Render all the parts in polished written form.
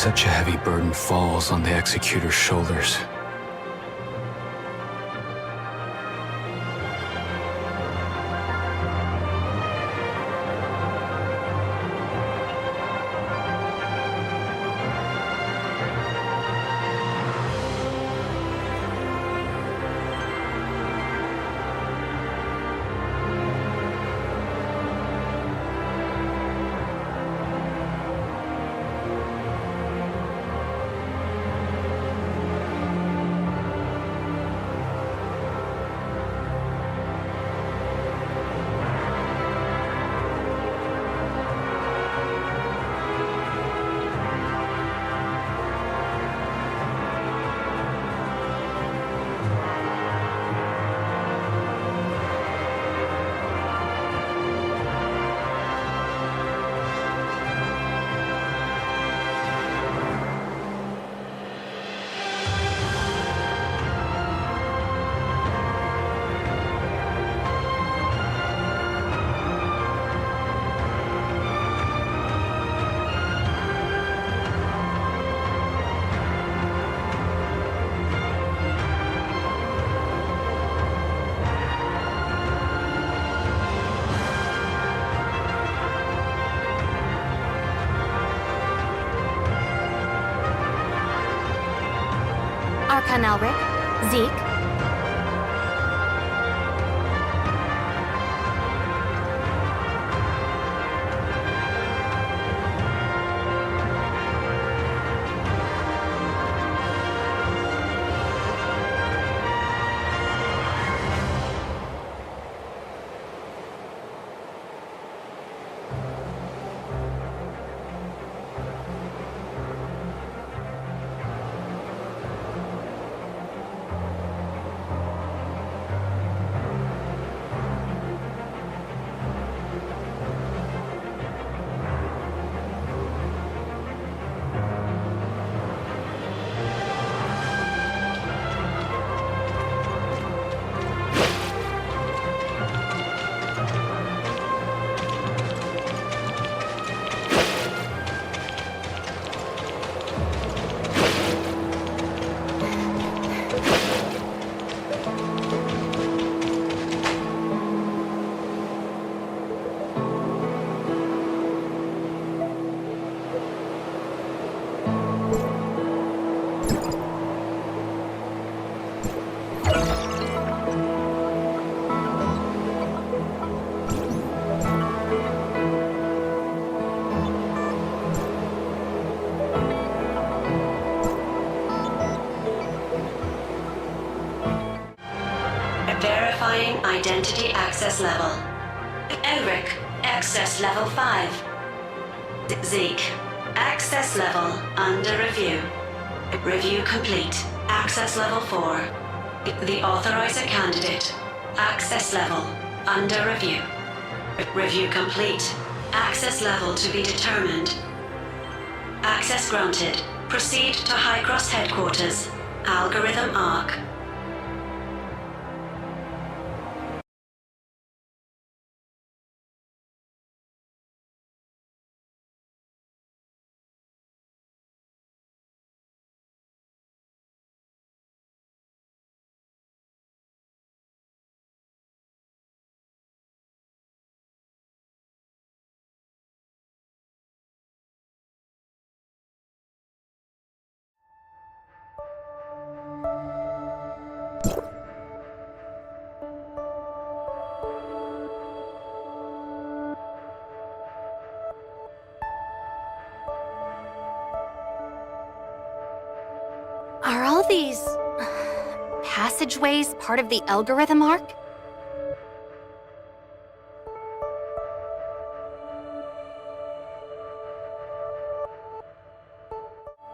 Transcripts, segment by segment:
Such a heavy burden falls on the executor's shoulders. Archon Elric, Zeke. Verifying identity access level. Elric, access level 5. Zeke, access level under review. Review complete. Access level 4. The authorizer candidate. Access level under review. Review complete. Access level to be determined. Access granted. Proceed to High Cross headquarters. Algorithm ARC. Are all these passageways part of the algorithm arc?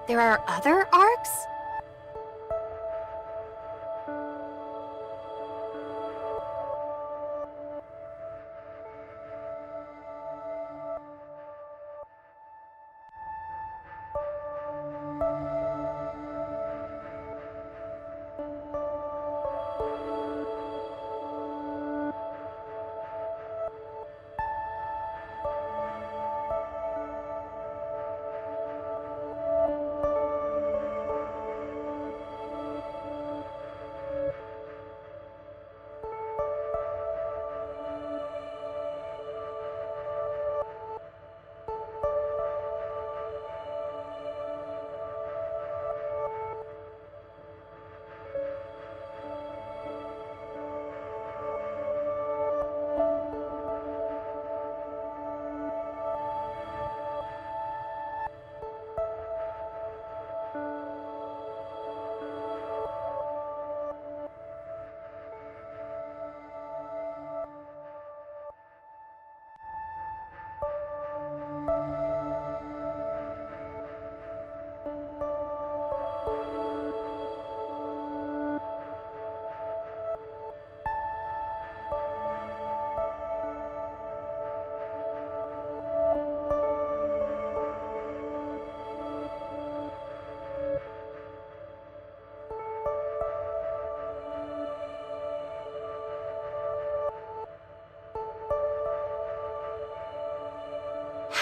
There are other arcs?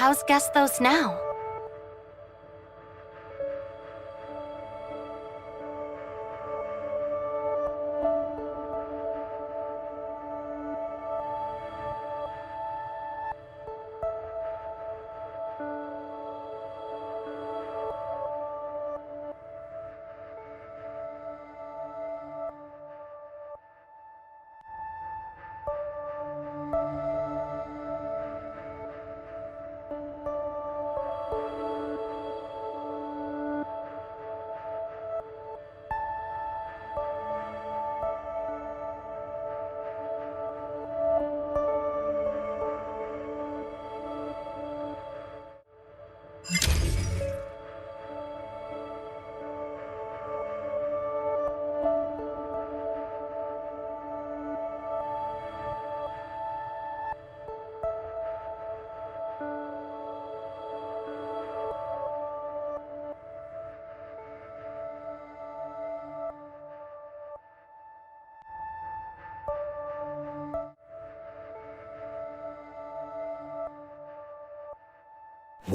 How's Gesthos now?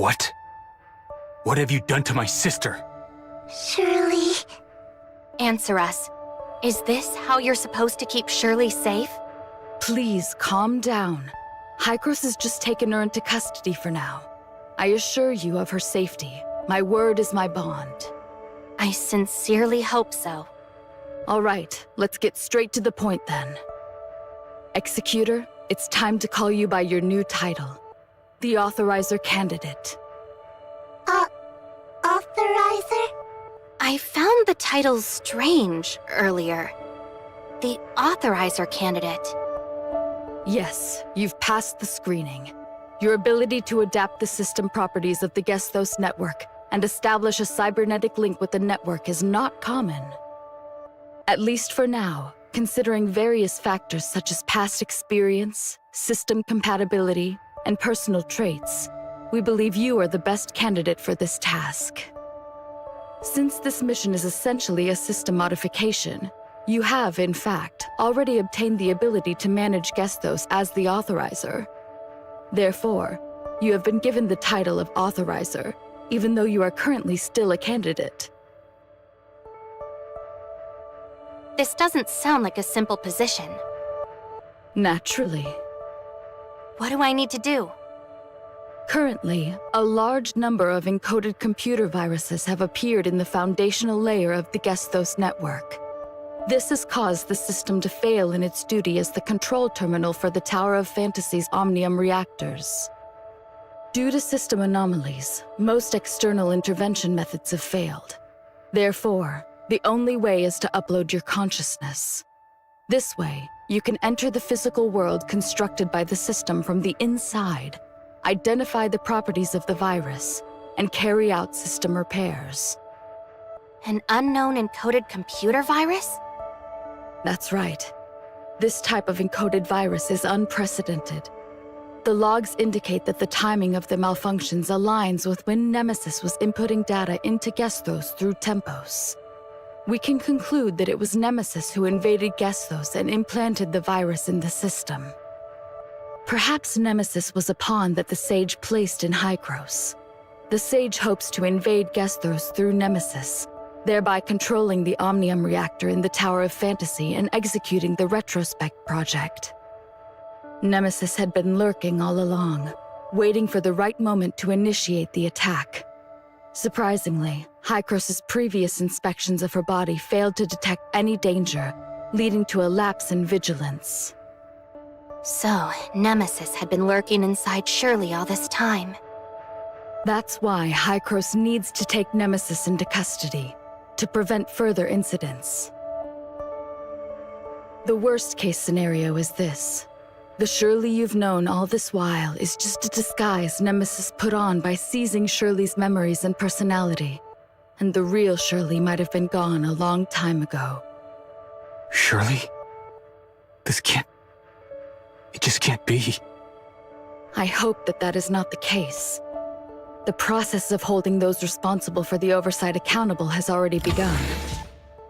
What? What have you done to my sister? Shirley... Answer us. Is this how you're supposed to keep Shirley safe? Please calm down. Hykros has just taken her into custody for now. I assure you of her safety. My word is my bond. I sincerely hope so. All right, let's get straight to the point then. Executor, it's time to call you by your new title. The Authorizer Candidate. Authorizer? I found the title strange earlier. The Authorizer Candidate. Yes, you've passed the screening. Your ability to adapt the system properties of the Gesthos network and establish a cybernetic link with the network is not common. At least for now, considering various factors such as past experience, system compatibility, and personal traits, we believe you are the best candidate for this task. Since this mission is essentially a system modification, you have, in fact, already obtained the ability to manage Gesthos as the Authorizer. Therefore, you have been given the title of Authorizer, even though you are currently still a candidate. This doesn't sound like a simple position. Naturally. What do I need to do? Currently, a large number of encoded computer viruses have appeared in the foundational layer of the Gesthos network. This has caused the system to fail in its duty as the control terminal for the Tower of Fantasy's Omnium reactors. Due to system anomalies, most external intervention methods have failed. Therefore, the only way is to upload your consciousness. This way, you can enter the physical world constructed by the system from the inside, identify the properties of the virus, and carry out system repairs. An unknown encoded computer virus? That's right. This type of encoded virus is unprecedented. The logs indicate that the timing of the malfunctions aligns with when Nemesis was inputting data into Gesthos through Tempos. We can conclude that it was Nemesis who invaded Gesthos and implanted the virus in the system. Perhaps Nemesis was a pawn that the Sage placed in Hykros. The Sage hopes to invade Gesthos through Nemesis, thereby controlling the Omnium reactor in the Tower of Fantasy and executing the Retrospect project. Nemesis had been lurking all along, waiting for the right moment to initiate the attack. Surprisingly, Hykros' previous inspections of her body failed to detect any danger, leading to a lapse in vigilance. So, Nemesis had been lurking inside Shirley all this time. That's why Hykros needs to take Nemesis into custody, to prevent further incidents. The worst-case scenario is this. The Shirley you've known all this while is just a disguise Nemesis put on by seizing Shirley's memories and personality, and the real Shirley might have been gone a long time ago. Shirley? This can't... It just can't be. I hope that that is not the case. The process of holding those responsible for the oversight accountable has already begun.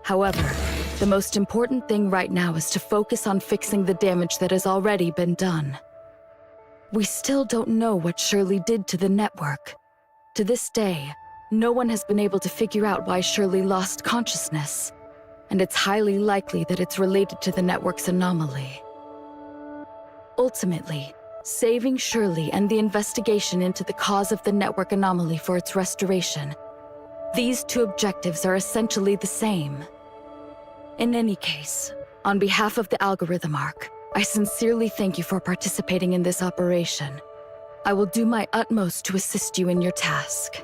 However, the most important thing right now is to focus on fixing the damage that has already been done. We still don't know what Shirley did to the network. To this day, no one has been able to figure out why Shirley lost consciousness, and it's highly likely that it's related to the network's anomaly. Ultimately, saving Shirley and the investigation into the cause of the network anomaly for its restoration, these two objectives are essentially the same. In any case, on behalf of the Algorithm Arc, I sincerely thank you for participating in this operation. I will do my utmost to assist you in your task.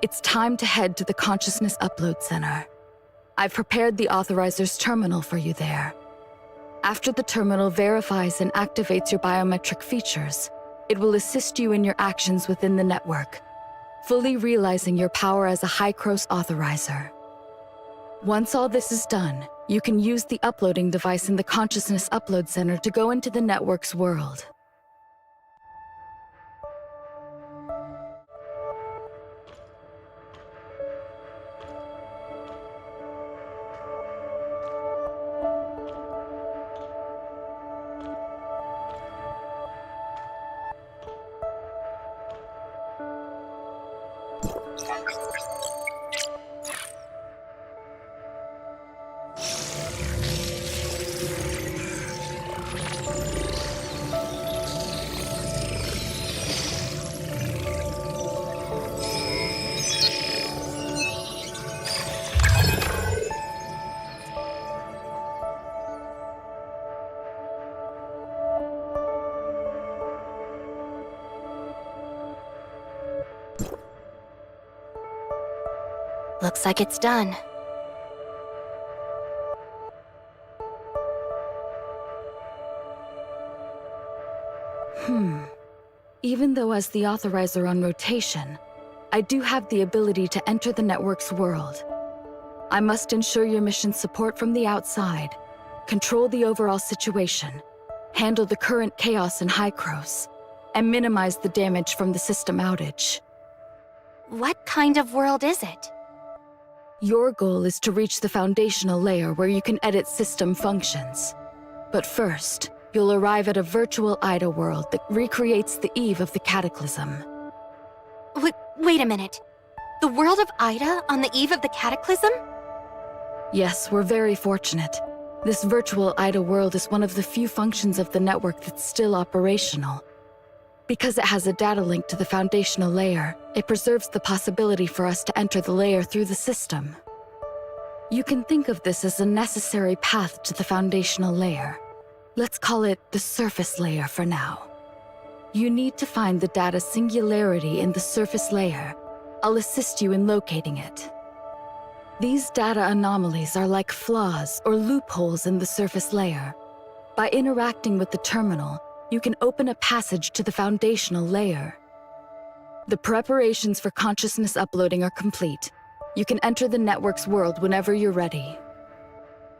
It's time to head to the Consciousness Upload Center. I've prepared the Authorizer's terminal for you there. After the terminal verifies and activates your biometric features, it will assist you in your actions within the network, fully realizing your power as a Hykros Authorizer. Once all this is done, you can use the uploading device in the Consciousness Upload Center to go into the network's world. Looks like it's done. Even though as the authorizer on rotation, I do have the ability to enter the network's world. I must ensure your mission's support from the outside, control the overall situation, handle the current chaos in Hykros, and minimize the damage from the system outage. What kind of world is it? Your goal is to reach the foundational layer where you can edit system functions. But first, you'll arrive at a virtual Ida world that recreates the eve of the Cataclysm. Wait a minute. The world of Ida on the eve of the Cataclysm? Yes, we're very fortunate. This virtual Ida world is one of the few functions of the network that's still operational. Because it has a data link to the foundational layer, it preserves the possibility for us to enter the layer through the system. You can think of this as a necessary path to the foundational layer. Let's call it the surface layer for now. You need to find the data singularity in the surface layer. I'll assist you in locating it. These data anomalies are like flaws or loopholes in the surface layer. By interacting with the terminal, you can open a passage to the foundational layer. The preparations for consciousness uploading are complete. You can enter the network's world whenever you're ready.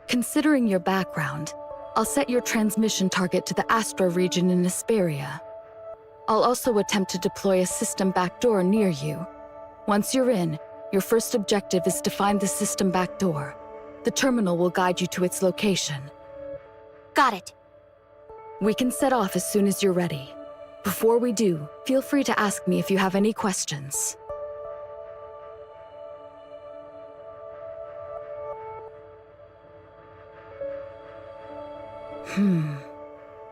Considering your background, I'll set your transmission target to the Astra region in Asperia. I'll also attempt to deploy a system backdoor near you. Once you're in, your first objective is to find the system backdoor. The terminal will guide you to its location. Got it. We can set off as soon as you're ready. Before we do, feel free to ask me if you have any questions.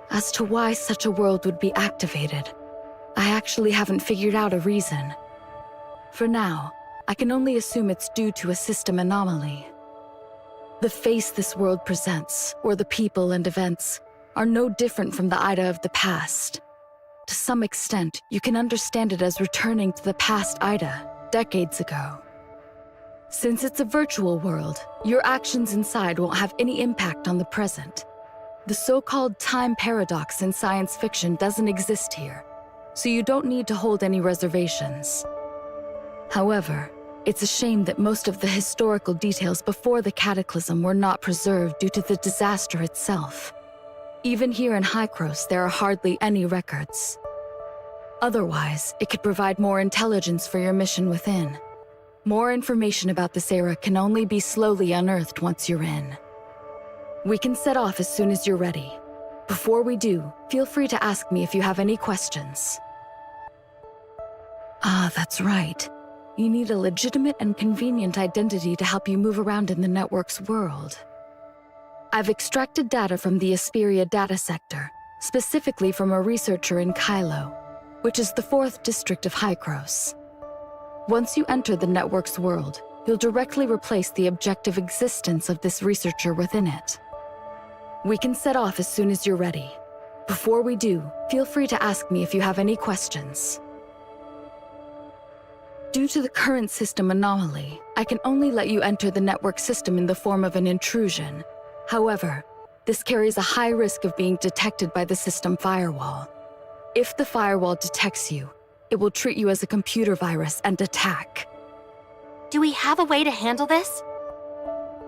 As to why such a world would be activated, I actually haven't figured out a reason. For now, I can only assume it's due to a system anomaly. The face this world presents, or the people and events, are no different from the Ida of the past. To some extent, you can understand it as returning to the past Ida, decades ago. Since it's a virtual world, your actions inside won't have any impact on the present. The so-called time paradox in science fiction doesn't exist here, so you don't need to hold any reservations. However, it's a shame that most of the historical details before the Cataclysm were not preserved due to the disaster itself. Even here in Hykros, there are hardly any records. Otherwise, it could provide more intelligence for your mission within. More information about this era can only be slowly unearthed once you're in. We can set off as soon as you're ready. Before we do, feel free to ask me if you have any questions. Ah, that's right. You need a legitimate and convenient identity to help you move around in the network's world. I've extracted data from the Asperia data sector, specifically from a researcher in Kylo, which is the 4th district of Hykros. Once you enter the network's world, you'll directly replace the objective existence of this researcher within it. We can set off as soon as you're ready. Before we do, feel free to ask me if you have any questions. Due to the current system anomaly, I can only let you enter the network system in the form of an intrusion. However, this carries a high risk of being detected by the system firewall. If the firewall detects you, it will treat you as a computer virus and attack. Do we have a way to handle this?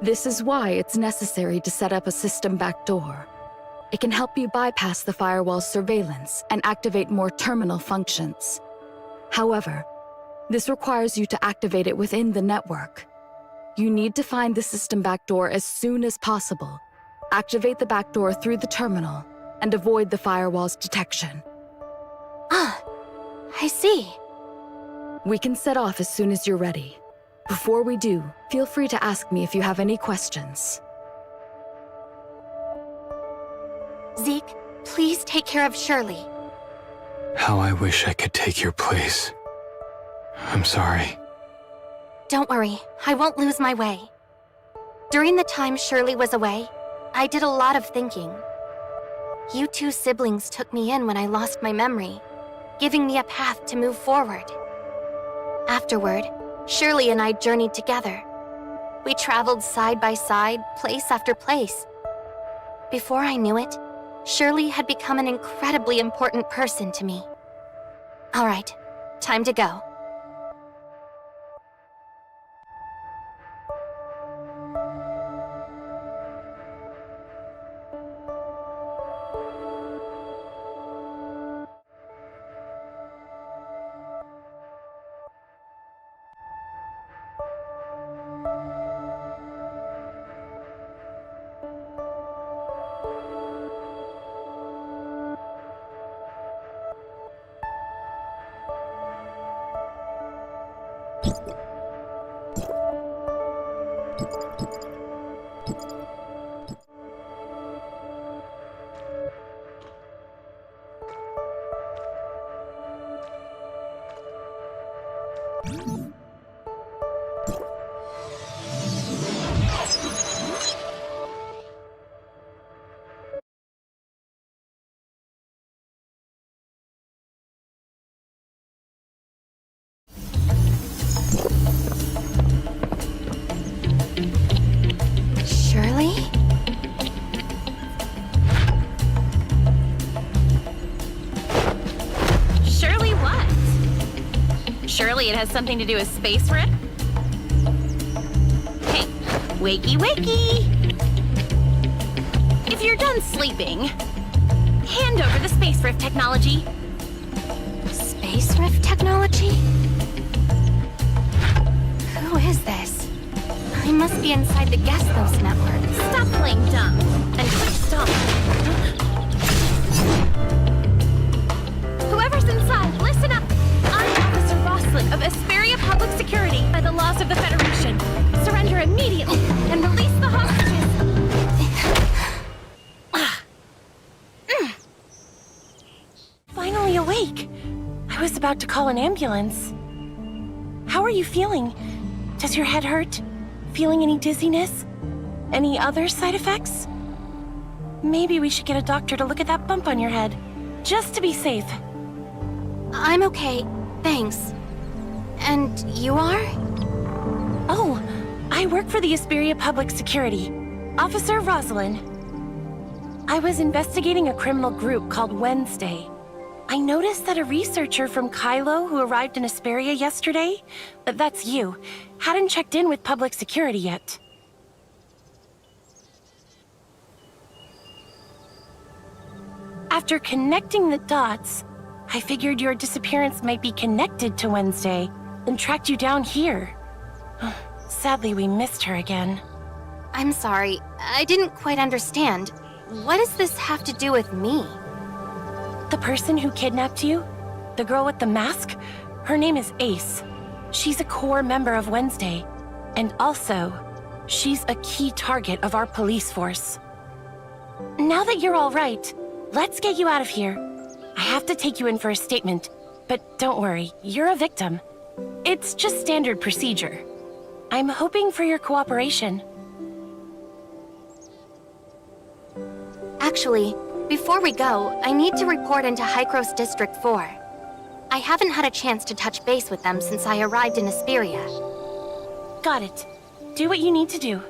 This is why it's necessary to set up a system backdoor. It can help you bypass the firewall's surveillance and activate more terminal functions. However, this requires you to activate it within the network. You need to find the system backdoor as soon as possible, activate the backdoor through the terminal, and avoid the firewall's detection. Ah, I see. We can set off as soon as you're ready. Before we do, feel free to ask me if you have any questions. Zeke, please take care of Shirley. How I wish I could take your place. I'm sorry. Don't worry, I won't lose my way. During the time Shirley was away, I did a lot of thinking. You two siblings took me in when I lost my memory, giving me a path to move forward. Afterward, Shirley and I journeyed together. We traveled side by side, place after place. Before I knew it, Shirley had become an incredibly important person to me. All right, time to go. Shirley? Shirley what? Surely it has something to do with Space Rift? Hey, wakey wakey! If you're done sleeping, hand over the Space Rift technology. Space Rift technology? Who is this? I must be inside the Gestos network. Stop playing dumb and quit stomping. Whoever's inside, listen up! I'm Officer Roslin of Asperia Public Security by the laws of the Federation. Surrender immediately and release the hostages. Finally awake. I was about to call an ambulance. How are you feeling? Does your head hurt? Feeling any dizziness? Any other side effects? Maybe we should get a doctor to look at that bump on your head, just to be safe. I'm okay, thanks. And you are? Oh, I work for the Asperia Public Security. Officer Rosalind. I was investigating a criminal group called Wednesday. I noticed that a researcher from Kylo who arrived in Asperia yesterday, that's you, hadn't checked in with public security yet. After connecting the dots, I figured your disappearance might be connected to Wednesday, and tracked you down here. Sadly, we missed her again. I'm sorry, I didn't quite understand. What does this have to do with me? The person who kidnapped you? The girl with the mask? Her name is Ace. She's a core member of Wednesday. And also, she's a key target of our police force. Now that you're all right, let's get you out of here. I have to take you in for a statement, but don't worry, you're a victim. It's just standard procedure. I'm hoping for your cooperation. Actually, before we go, I need to report into Hykros District 4. I haven't had a chance to touch base with them since I arrived in Asperia. Got it. Do what you need to do.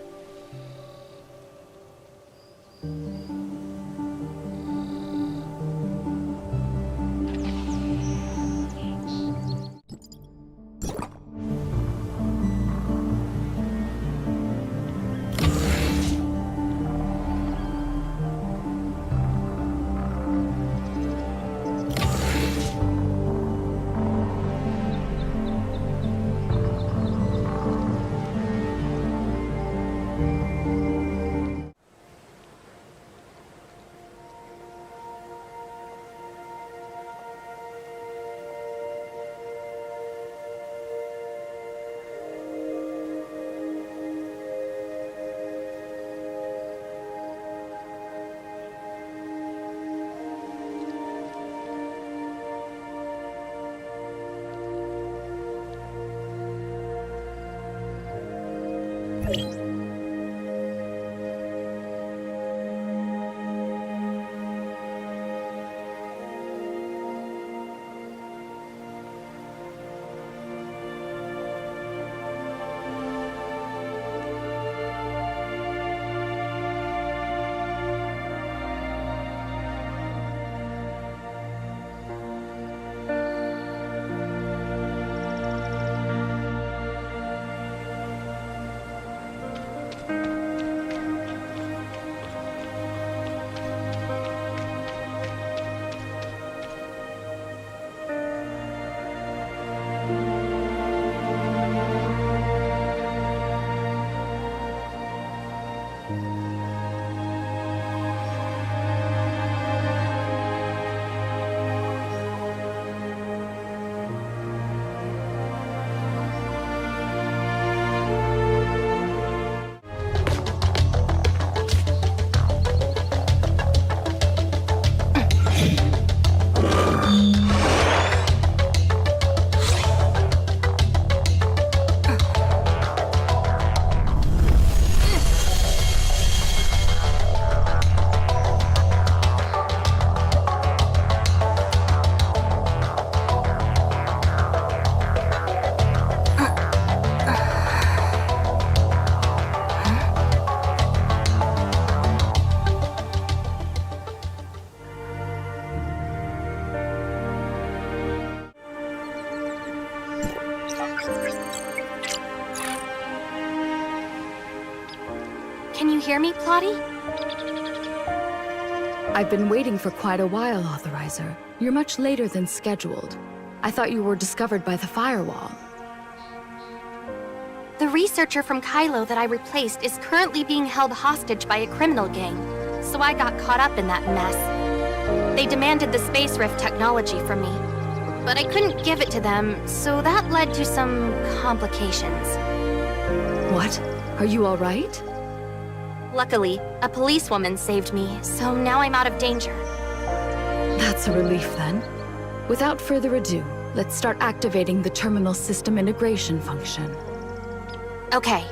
Can you hear me, Plotty? I've been waiting for quite a while, Authorizer. You're much later than scheduled. I thought you were discovered by the firewall. The researcher from Kylo that I replaced is currently being held hostage by a criminal gang, so I got caught up in that mess. They demanded the Space Rift technology from me, but I couldn't give it to them, so that led to some complications. What? Are you all right? Luckily, a policewoman saved me, so now I'm out of danger. That's a relief then. Without further ado, let's start activating the terminal system integration function. Okay,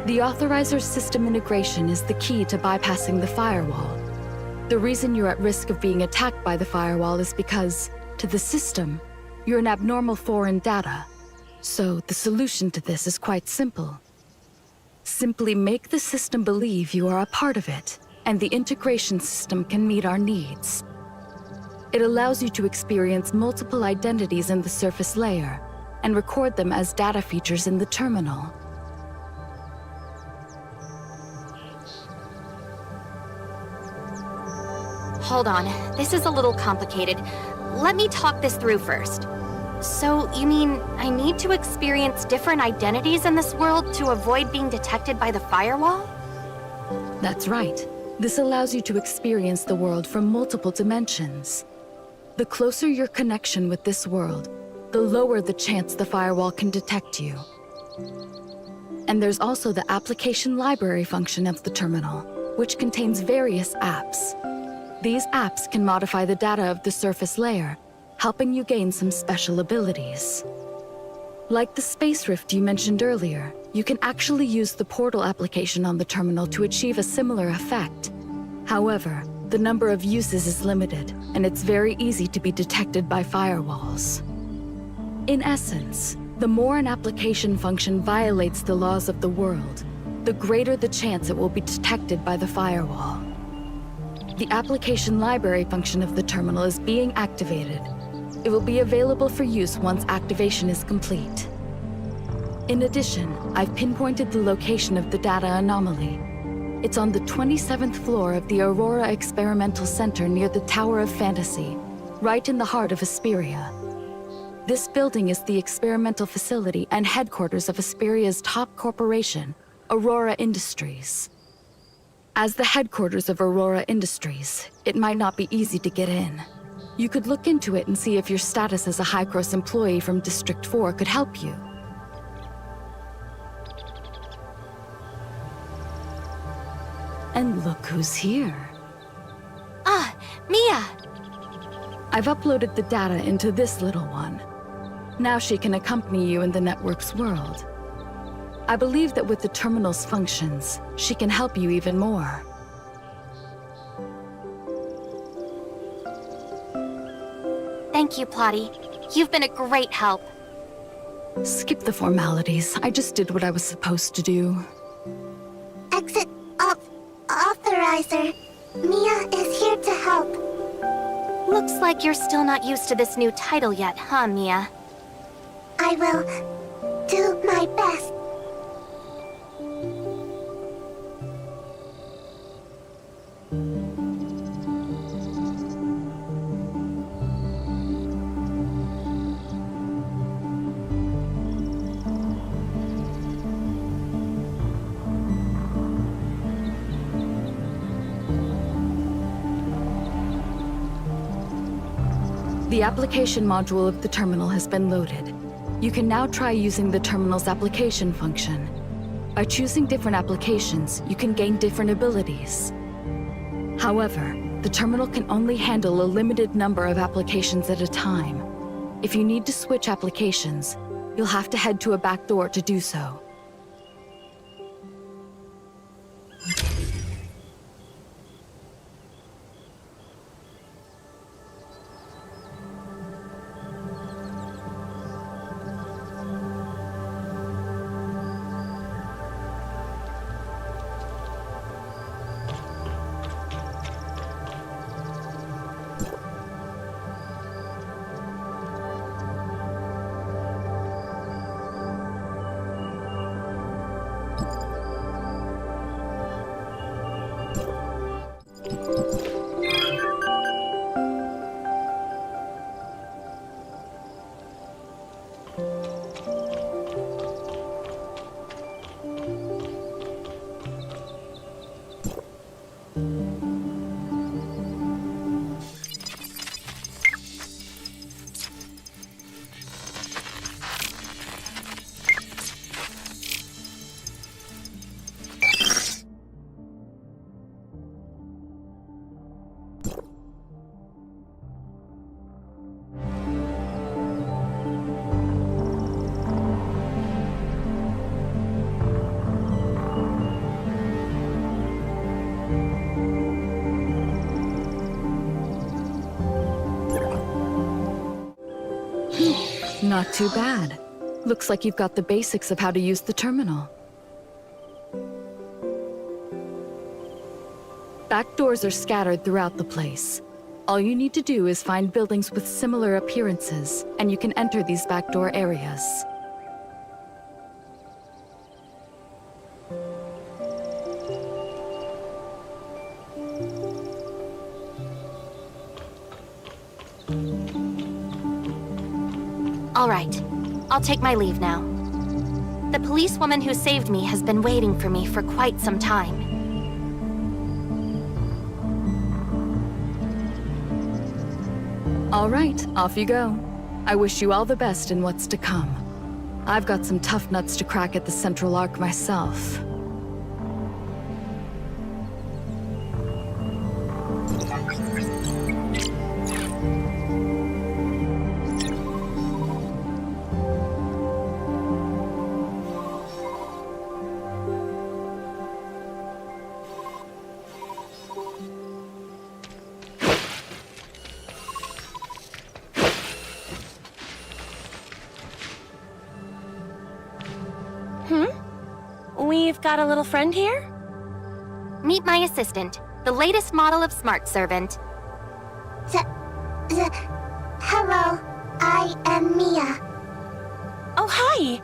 The Authorizer's system integration is the key to bypassing the firewall. The reason you're at risk of being attacked by the firewall is because, to the system, you're an abnormal foreign data. So the solution to this is quite simple. Simply make the system believe you are a part of it, and the integration system can meet our needs. It allows you to experience multiple identities in the surface layer, and record them as data features in the terminal. hold on. This is a little complicated. Let me talk this through first. So, you mean I need to experience different identities in this world to avoid being detected by the firewall? That's right. This allows you to experience the world from multiple dimensions. The closer your connection with this world, the lower the chance the firewall can detect you. And there's also the application library function of the terminal, which contains various apps. These apps can modify the data of the surface layer, helping you gain some special abilities. Like the Space Rift you mentioned earlier, you can actually use the portal application on the terminal to achieve a similar effect. However, the number of uses is limited, and it's very easy to be detected by firewalls. In essence, the more an application function violates the laws of the world, the greater the chance it will be detected by the firewall. The application library function of the terminal is being activated. It will be available for use once activation is complete. In addition, I've pinpointed the location of the data anomaly. It's on the 27th floor of the Aurora Experimental Center near the Tower of Fantasy, right in the heart of Asperia. This building is the experimental facility and headquarters of Asperia's top corporation, Aurora Industries. As the headquarters of Aurora Industries, it might not be easy to get in. You could look into it and see if your status as a Hycross employee from District 4 could help you. And look who's here. Ah, Mia! I've uploaded the data into this little one. Now she can accompany you in the network's world. I believe that with the terminal's functions, she can help you even more. Thank you, Plotty. You've been a great help. Skip the formalities. I just did what I was supposed to do. Exit Authorizer. Mia is here to help. Looks like you're still not used to this new title yet, huh, Mia? I will do my best. The application module of the terminal has been loaded. You can now try using the terminal's application function. By choosing different applications, you can gain different abilities. However, the terminal can only handle a limited number of applications at a time. If you need to switch applications, you'll have to head to a back door to do so. Not too bad. Looks like you've got the basics of how to use the terminal. Back doors are scattered throughout the place. All you need to do is find buildings with similar appearances, and you can enter these backdoor areas. All right, I'll take my leave now. The policewoman who saved me has been waiting for me for quite some time. All right, off you go. I wish you all the best in what's to come. I've got some tough nuts to crack at the Central Arc myself. We've got a little friend here? Meet my assistant, the latest model of Smart Servant. Hello, I am Mia. Oh, hi!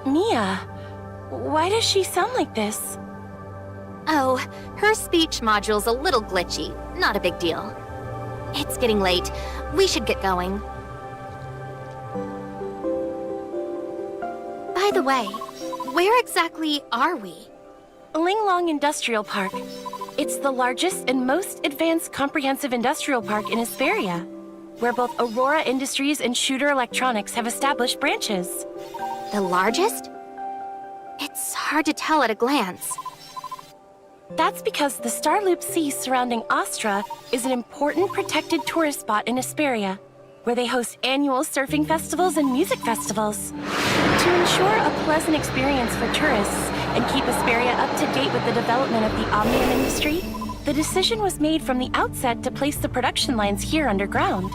Mia. Why does she sound like this? Oh, her speech module's a little glitchy. Not a big deal. It's getting late. We should get going. By the way, where exactly are we? Linglong Industrial Park. It's the largest and most advanced comprehensive industrial park in Hesperia, where both Aurora Industries and Shooter Electronics have established branches. The largest? It's hard to tell at a glance. That's because the Starloop Sea surrounding Astra is an important protected tourist spot in Hesperia, where they host annual surfing festivals and music festivals. To ensure a pleasant experience for tourists and keep Hesperia up to date with the development of the Omnium industry, the decision was made from the outset to place the production lines here underground.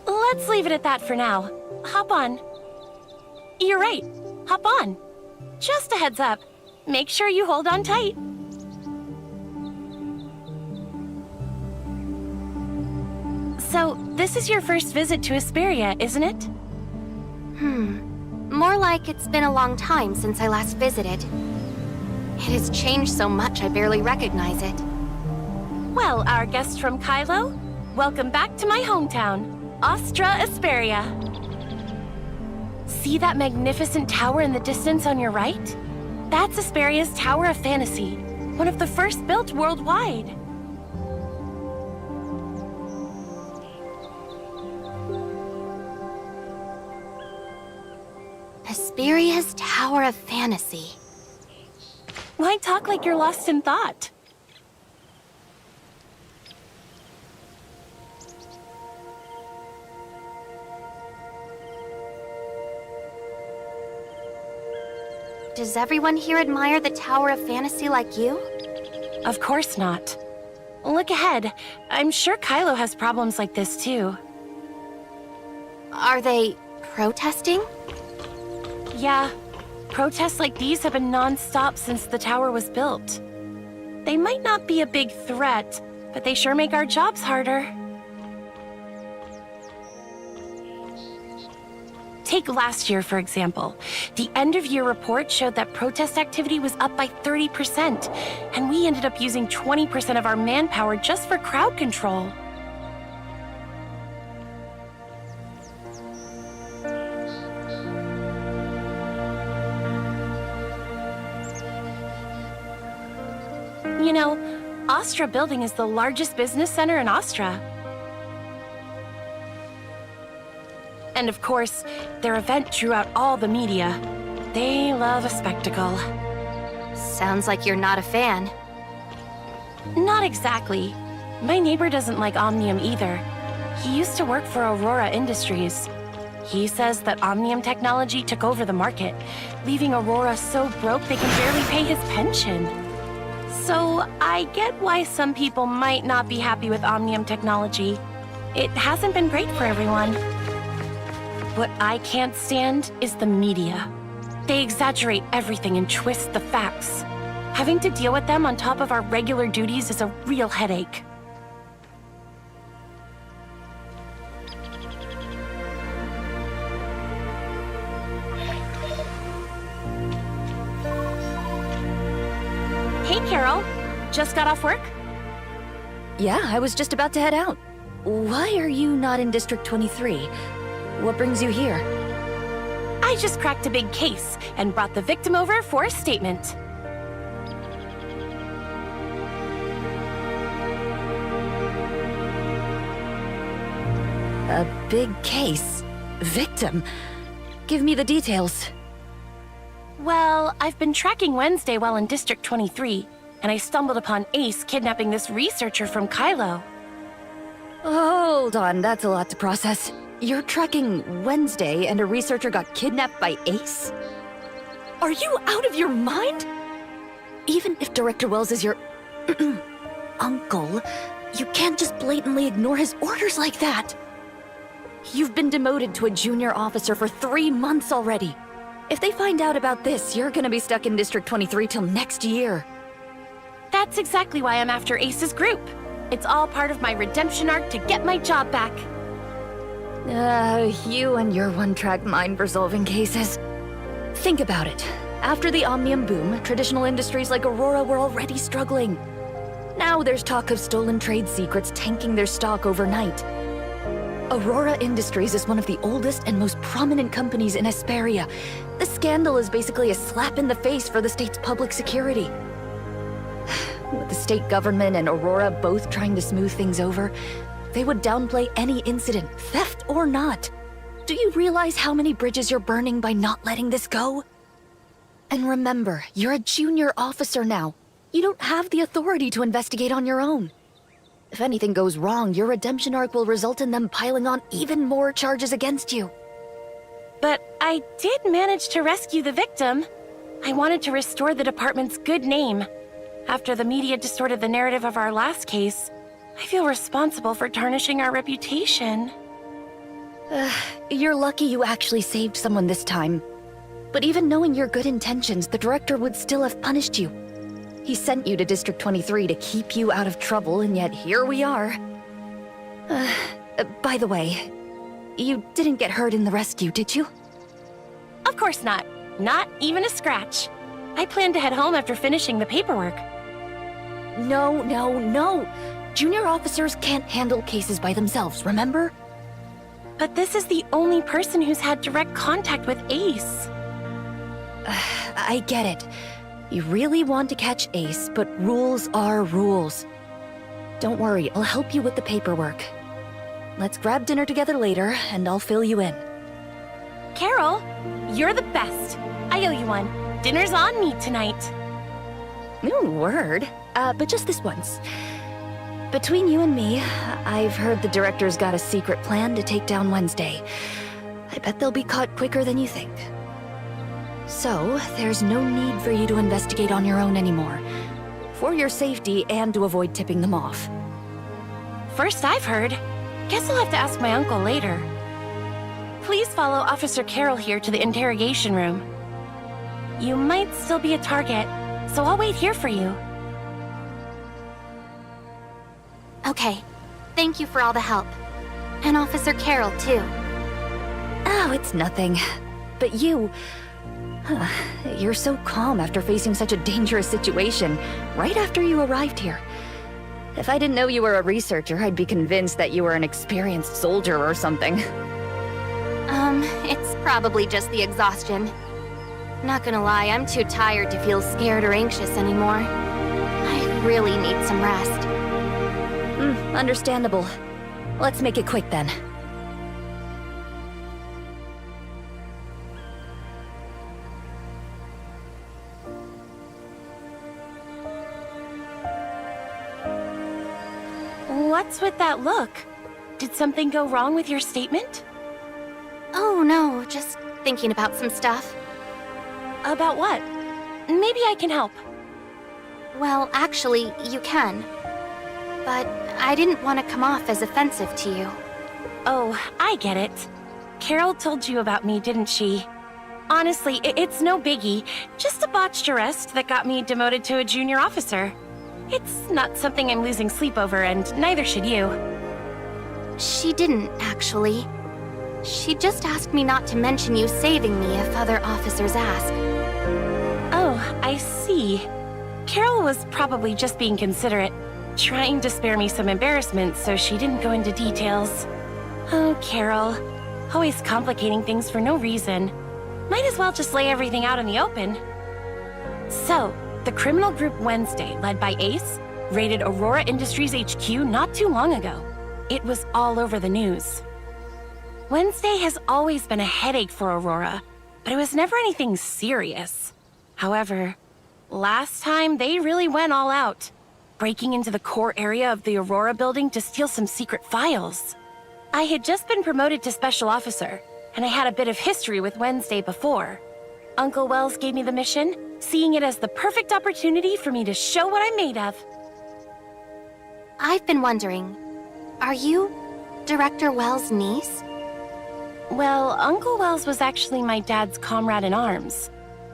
Let's leave it at that for now. Hop on. You're right. Hop on. Just a heads up. Make sure you hold on tight. So, this is your first visit to Asperia, isn't it? More like it's been a long time since I last visited. It has changed so much I barely recognize it. Well, our guest from Kylo, welcome back to my hometown, Astra Asperia. See that magnificent tower in the distance on your right? That's Asperia's Tower of Fantasy, one of the first built worldwide. Asperia's Tower of Fantasy. Why talk like you're lost in thought? Does everyone here admire the Tower of Fantasy like you? Of course not. Look ahead. I'm sure Kylo has problems like this too. Are they protesting? Yeah, protests like these have been non-stop since the tower was built. They might not be a big threat, but they sure make our jobs harder. Take last year, for example. The end-of-year report showed that protest activity was up by 30%, and we ended up using 20% of our manpower just for crowd control. You know, Astra Building is the largest business center in Astra. And of course, their event drew out all the media. They love a spectacle. Sounds like you're not a fan. Not exactly. My neighbor doesn't like Omnium either. He used to work for Aurora Industries. He says that Omnium technology took over the market, leaving Aurora so broke they can barely pay his pension. So I get why some people might not be happy with Omnium technology. It hasn't been great for everyone. What I can't stand is the media. They exaggerate everything and twist the facts. Having to deal with them on top of our regular duties is a real headache. Hey, Carol. Just got off work? Yeah, I was just about to head out. Why are you not in District 23? What brings you here? I just cracked a big case and brought the victim over for a statement. A big case? Victim? Give me the details. Well, I've been tracking Wednesday while in District 23, and I stumbled upon Ace kidnapping this researcher from Kylo. Hold on, that's a lot to process. You're tracking Wednesday and a researcher got kidnapped by Ace? Are you out of your mind? Even if Director Wells is your uncle, you can't just blatantly ignore his orders like that. You've been demoted to a junior officer for 3 months already. If they find out about this, you're gonna be stuck in District 23 till next year. That's exactly why I'm after Ace's group. It's all part of my redemption arc to get my job back. You and your one-track mind resolving cases. Think about it. After the Omnium boom, traditional industries like Aurora were already struggling. Now there's talk of stolen trade secrets tanking their stock overnight. Aurora Industries is one of the oldest and most prominent companies in Asperia. The scandal is basically a slap in the face for the state's public security. With the state government and Aurora both trying to smooth things over, they would downplay any incident, theft or not. Do you realize how many bridges you're burning by not letting this go? And remember, you're a junior officer now. You don't have the authority to investigate on your own. If anything goes wrong, your redemption arc will result in them piling on even more charges against you. But I did manage to rescue the victim. I wanted to restore the department's good name. After the media distorted the narrative of our last case, I feel responsible for tarnishing our reputation. You're lucky you actually saved someone this time. But even knowing your good intentions, the director would still have punished you. He sent you to District 23 to keep you out of trouble, and yet here we are. By the way, you didn't get hurt in the rescue, did you? Of course not. Not even a scratch. I plan to head home after finishing the paperwork. No. Junior officers can't handle cases by themselves, remember? But this is the only person who's had direct contact with Ace. I get it. You really want to catch Ace, but rules are rules. Don't worry, I'll help you with the paperwork. Let's grab dinner together later, and I'll fill you in. Carol, you're the best. I owe you one. Dinner's on me tonight. New word, but just this once. Between you and me, I've heard the director's got a secret plan to take down Wednesday. I bet they'll be caught quicker than you think. So, there's no need for you to investigate on your own anymore. For your safety and to avoid tipping them off. First I've heard. Guess I'll have to ask my uncle later. Please follow Officer Carroll here to the interrogation room. You might still be a target, so I'll wait here for you. Okay. Thank you for all the help. And Officer Carroll, too. Oh, it's nothing. But you... You're so calm after facing such a dangerous situation, right after you arrived here. If I didn't know you were a researcher, I'd be convinced that you were an experienced soldier or something. It's probably just the exhaustion. Not gonna lie, I'm too tired to feel scared or anxious anymore. I really need some rest. Understandable. Let's make it quick then. What's with that look? Did something go wrong with your statement? Oh no, just thinking about some stuff. About what? Maybe I can help. Well, actually, you can. But I didn't want to come off as offensive to you. Oh, I get it. Carol told you about me, didn't she? Honestly, it's no biggie. Just a botched arrest that got me demoted to a junior officer. It's not something I'm losing sleep over, and neither should you. She didn't, actually. She just asked me not to mention you saving me if other officers ask. Oh, I see. Carol was probably just being considerate, trying to spare me some embarrassment, so she didn't go into details. Oh, Carol. Always complicating things for no reason. Might as well just lay everything out in the open. So, the criminal group Wednesday, led by Ace, raided Aurora Industries HQ not too long ago. It was all over the news. Wednesday has always been a headache for Aurora, but it was never anything serious. However, last time they really went all out, breaking into the core area of the Aurora building to steal some secret files. I had just been promoted to Special Officer, and I had a bit of history with Wednesday before. Uncle Wells gave me the mission, seeing it as the perfect opportunity for me to show what I'm made of. I've been wondering, are you Director Wells' niece? Well, Uncle Wells was actually my dad's comrade in arms.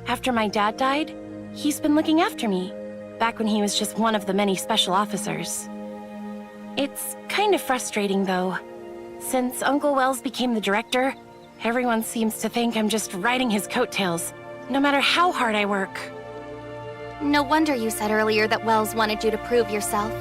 After my dad died, he's been looking after me, back when he was just one of the many special officers. It's kind of frustrating, though. Since Uncle Wells became the director, everyone seems to think I'm just riding his coattails, no matter how hard I work. No wonder you said earlier that Wells wanted you to prove yourself.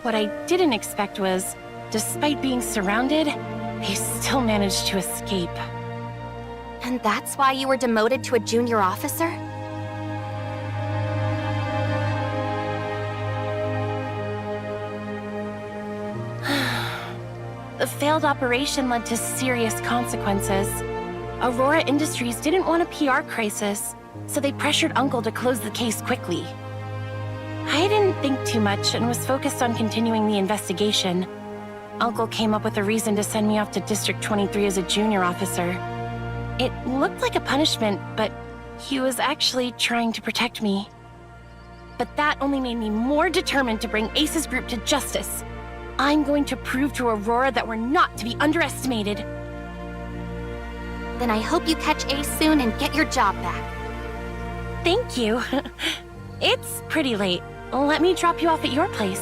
What I didn't expect was, despite being surrounded, they still managed to escape. And that's why you were demoted to a junior officer? The failed operation led to serious consequences. Aurora Industries didn't want a PR crisis, so they pressured Uncle to close the case quickly. I didn't think too much and was focused on continuing the investigation. Uncle came up with a reason to send me off to District 23 as a junior officer. It looked like a punishment, but he was actually trying to protect me. But that only made me more determined to bring Ace's group to justice. I'm going to prove to Aurora that we're not to be underestimated. Then I hope you catch Ace soon and get your job back. Thank you. It's pretty late. Let me drop you off at your place.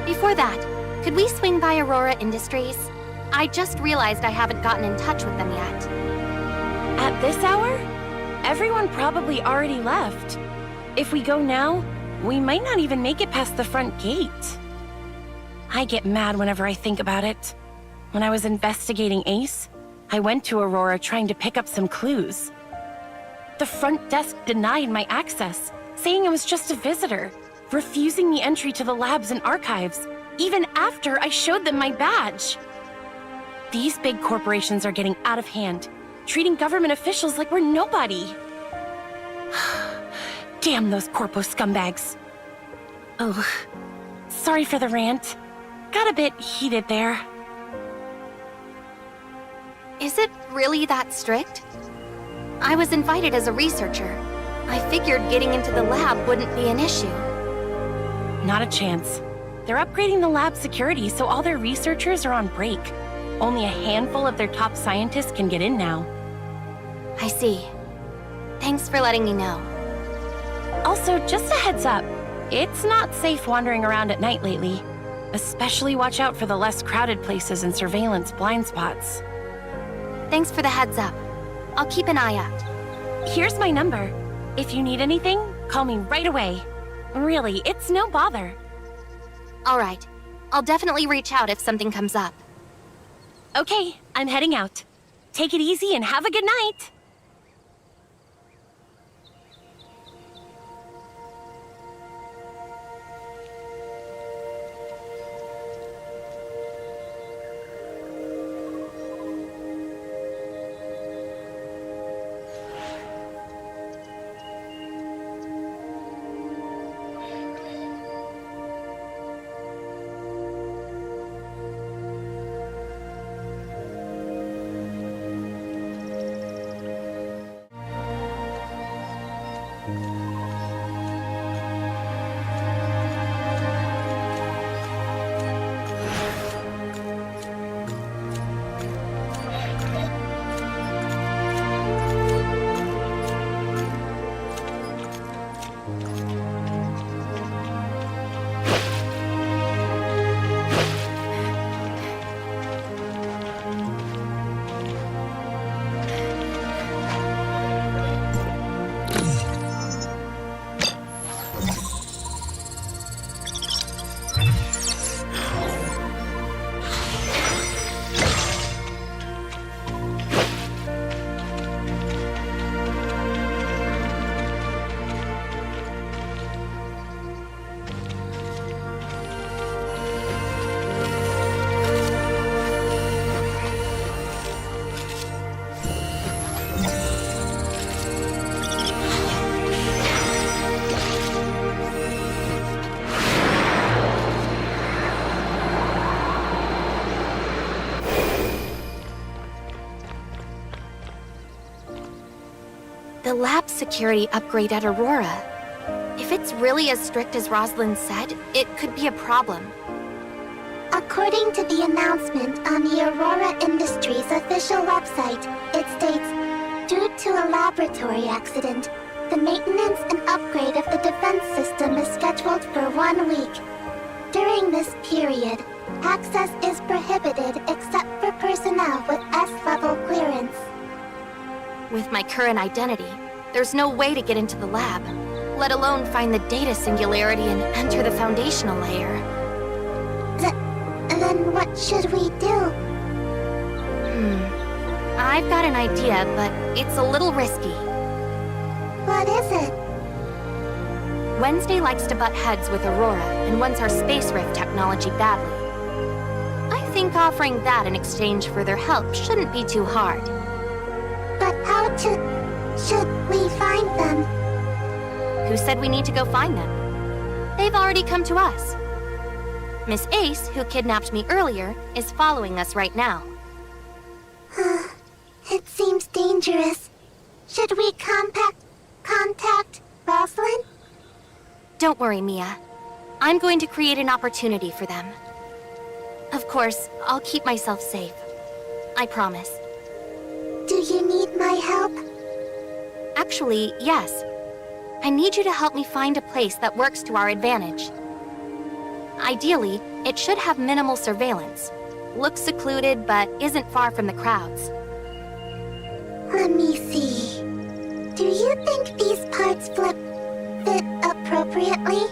Before that, could we swing by Aurora Industries? I just realized I haven't gotten in touch with them yet. At this hour? Everyone probably already left. If we go now, we might not even make it past the front gate. I get mad whenever I think about it. When I was investigating Ace, I went to Aurora trying to pick up some clues. The front desk denied my access, saying I was just a visitor, refusing me entry to the labs and archives, even after I showed them my badge. These big corporations are getting out of hand, treating government officials like we're nobody. Damn those corpo scumbags. Oh, sorry for the rant. Got a bit heated there. Is it really that strict? I was invited as a researcher. I figured getting into the lab wouldn't be an issue. Not a chance. They're upgrading the lab security, so all their researchers are on break. Only a handful of their top scientists can get in now. I see. Thanks for letting me know. Also, just a heads up, it's not safe wandering around at night lately. Especially watch out for the less crowded places and surveillance blind spots. Thanks for the heads up. I'll keep an eye out. Here's my number. If you need anything, call me right away. Really, it's no bother. All right. I'll definitely reach out if something comes up. Okay, I'm heading out. Take it easy and have a good night. The lab security upgrade at Aurora. If it's really as strict as Rosalind said, it could be a problem. According to the announcement on the Aurora Industries official website, it states, due to a laboratory accident, the maintenance and upgrade of the defense system is scheduled for 1 week. During this period, access is prohibited except for personnel with S-level clearance. With my current identity, there's no way to get into the lab, let alone find the data singularity and enter the foundational layer. Then what should we do? I've got an idea, but it's a little risky. What is it? Wednesday likes to butt heads with Aurora and wants our space rift technology badly. I think offering that in exchange for their help shouldn't be too hard. Should we find them? Who said we need to go find them? They've already come to us. Miss Ace, who kidnapped me earlier, is following us right now. It seems dangerous. Should we contact Rosalind? Don't worry, Mia. I'm going to create an opportunity for them. Of course, I'll keep myself safe. I promise. Do you need my help? Actually, yes. I need you to help me find a place that works to our advantage. Ideally, it should have minimal surveillance. Looks secluded, but isn't far from the crowds. Let me see. Do you think these parts fit appropriately?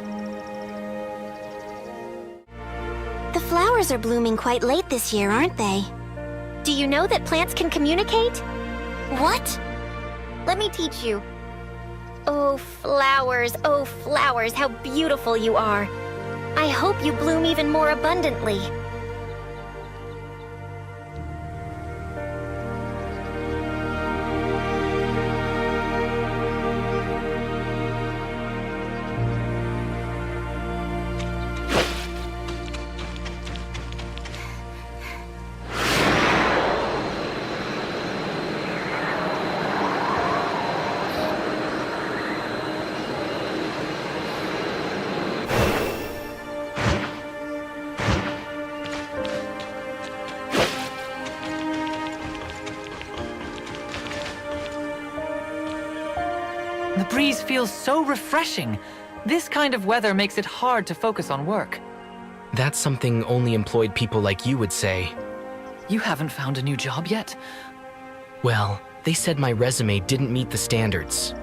The flowers are blooming quite late this year, aren't they? Do you know that plants can communicate? What? Let me teach you. Oh, flowers, how beautiful you are. I hope you bloom even more abundantly. The breeze feels so refreshing. This kind of weather makes it hard to focus on work. That's something only employed people like you would say. You haven't found a new job yet? Well, they said my resume didn't meet the standards.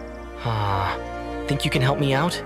Think you can help me out?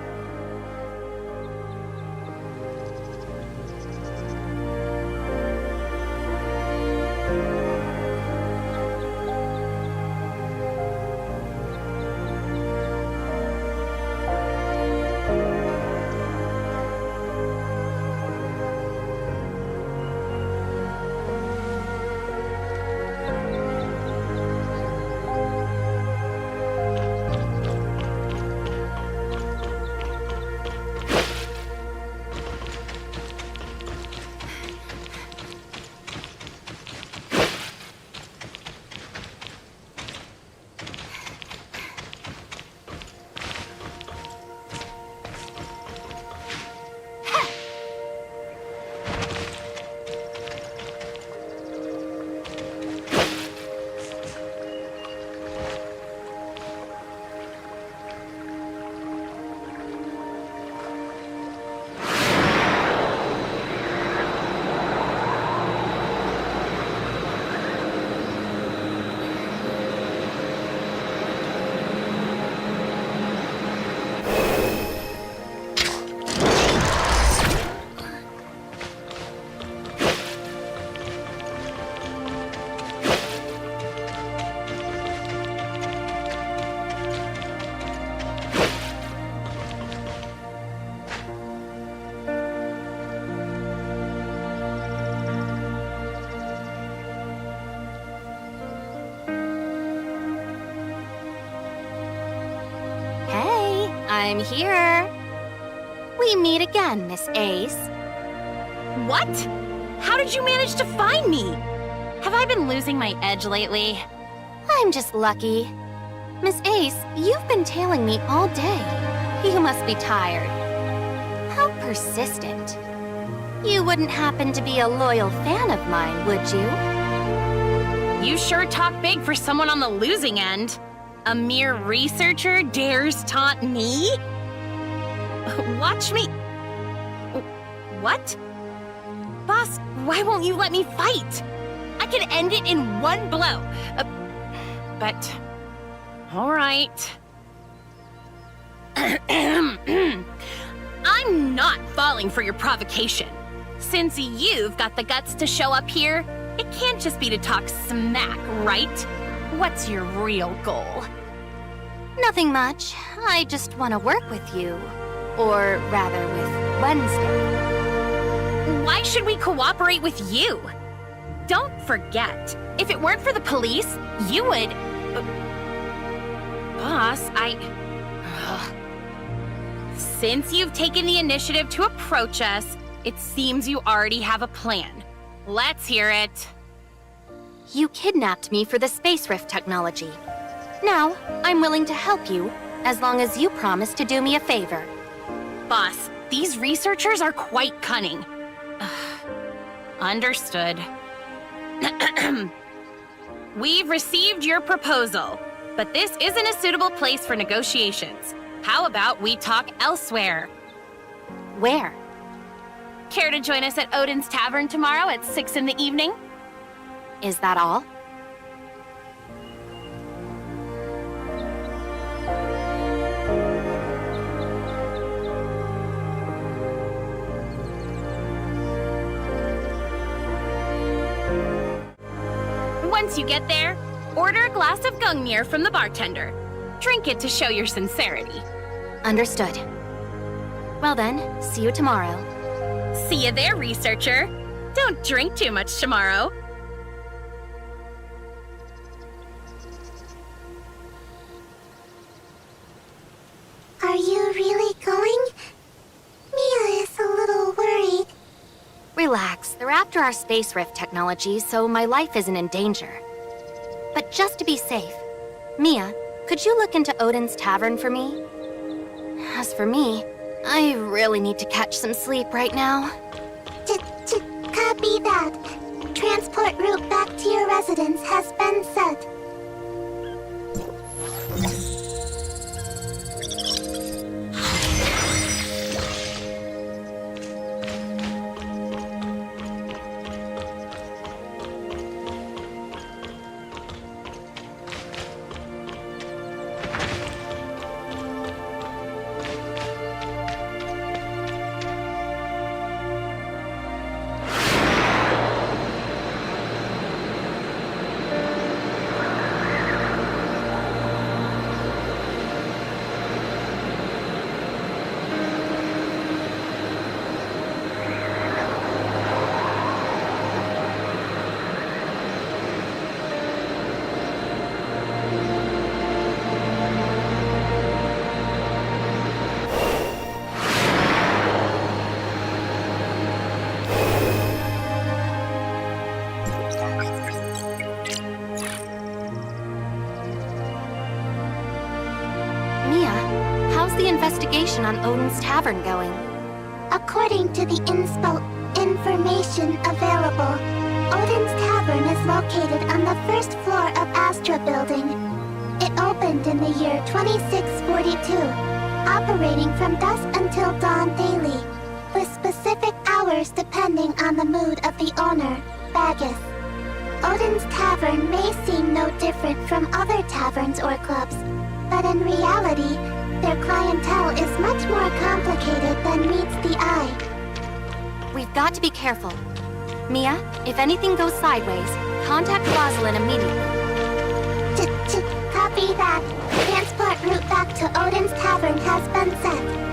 I'm here. We meet again, Miss Ace. What? How did you manage to find me? Have I been losing my edge lately? I'm just lucky. Miss Ace, you've been tailing me all day. You must be tired. How persistent. You wouldn't happen to be a loyal fan of mine, would you? You sure talk big for someone on the losing end. A mere researcher dares taunt me? Watch me. What? Boss, why won't you let me fight? I can end it in one blow. But, all right. I'm not falling for your provocation. Since you've got the guts to show up here, it can't just be to talk smack, right? What's your real goal? Nothing much. I just want to work with you. Or rather, with Wednesday. Why should we cooperate with you? Don't forget, if it weren't for the police, you would... Boss, Ugh. Since you've taken the initiative to approach us, it seems you already have a plan. Let's hear it. You kidnapped me for the space rift technology. Now, I'm willing to help you, as long as you promise to do me a favor. Boss, these researchers are quite cunning. Understood. We've received your proposal, but this isn't a suitable place for negotiations. How about we talk elsewhere? Where? Care to join us at Odin's Tavern tomorrow at 6 in the evening? Is that all? Once you get there, order a glass of Gungnir from the bartender. Drink it to show your sincerity. Understood. Well then, see you tomorrow. See you there, researcher. Don't drink too much tomorrow. Are you really going? Mia is a little worried. Relax, they're after our space rift technology, so my life isn't in danger. But just to be safe, Mia, could you look into Odin's Tavern for me? As for me, I really need to catch some sleep right now. Copy that. Transport route back to your residence has been set. Investigation on Odin's Tavern going? According to the inspo information available, Odin's Tavern is located on the first floor of Astra Building. It opened in the year 2642, operating from dusk until dawn daily, with specific hours depending on the mood of the owner, Bagus. Odin's Tavern may seem no different from other taverns or clubs, but in reality, their clientele is much more complicated than meets the eye. We've got to be careful. Mia, if anything goes sideways, contact Rosalind immediately. Copy that. Transport route back to Odin's Tavern has been set.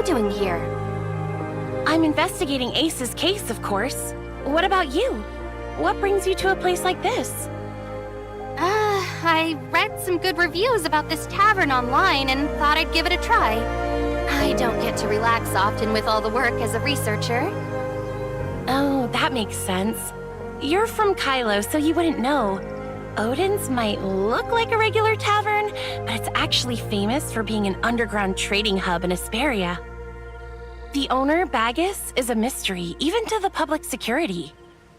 doing here? I'm investigating Ace's case, of course. What about you? What brings you to a place like this? I read some good reviews about this tavern online and thought I'd give it a try. I don't get to relax often with all the work as a researcher. Oh, that makes sense. You're from Kylo, so you wouldn't know. Odin's might look like a regular tavern, but it's actually famous for being an underground trading hub in Asperia. The owner, Bagus, is a mystery, even to the public security.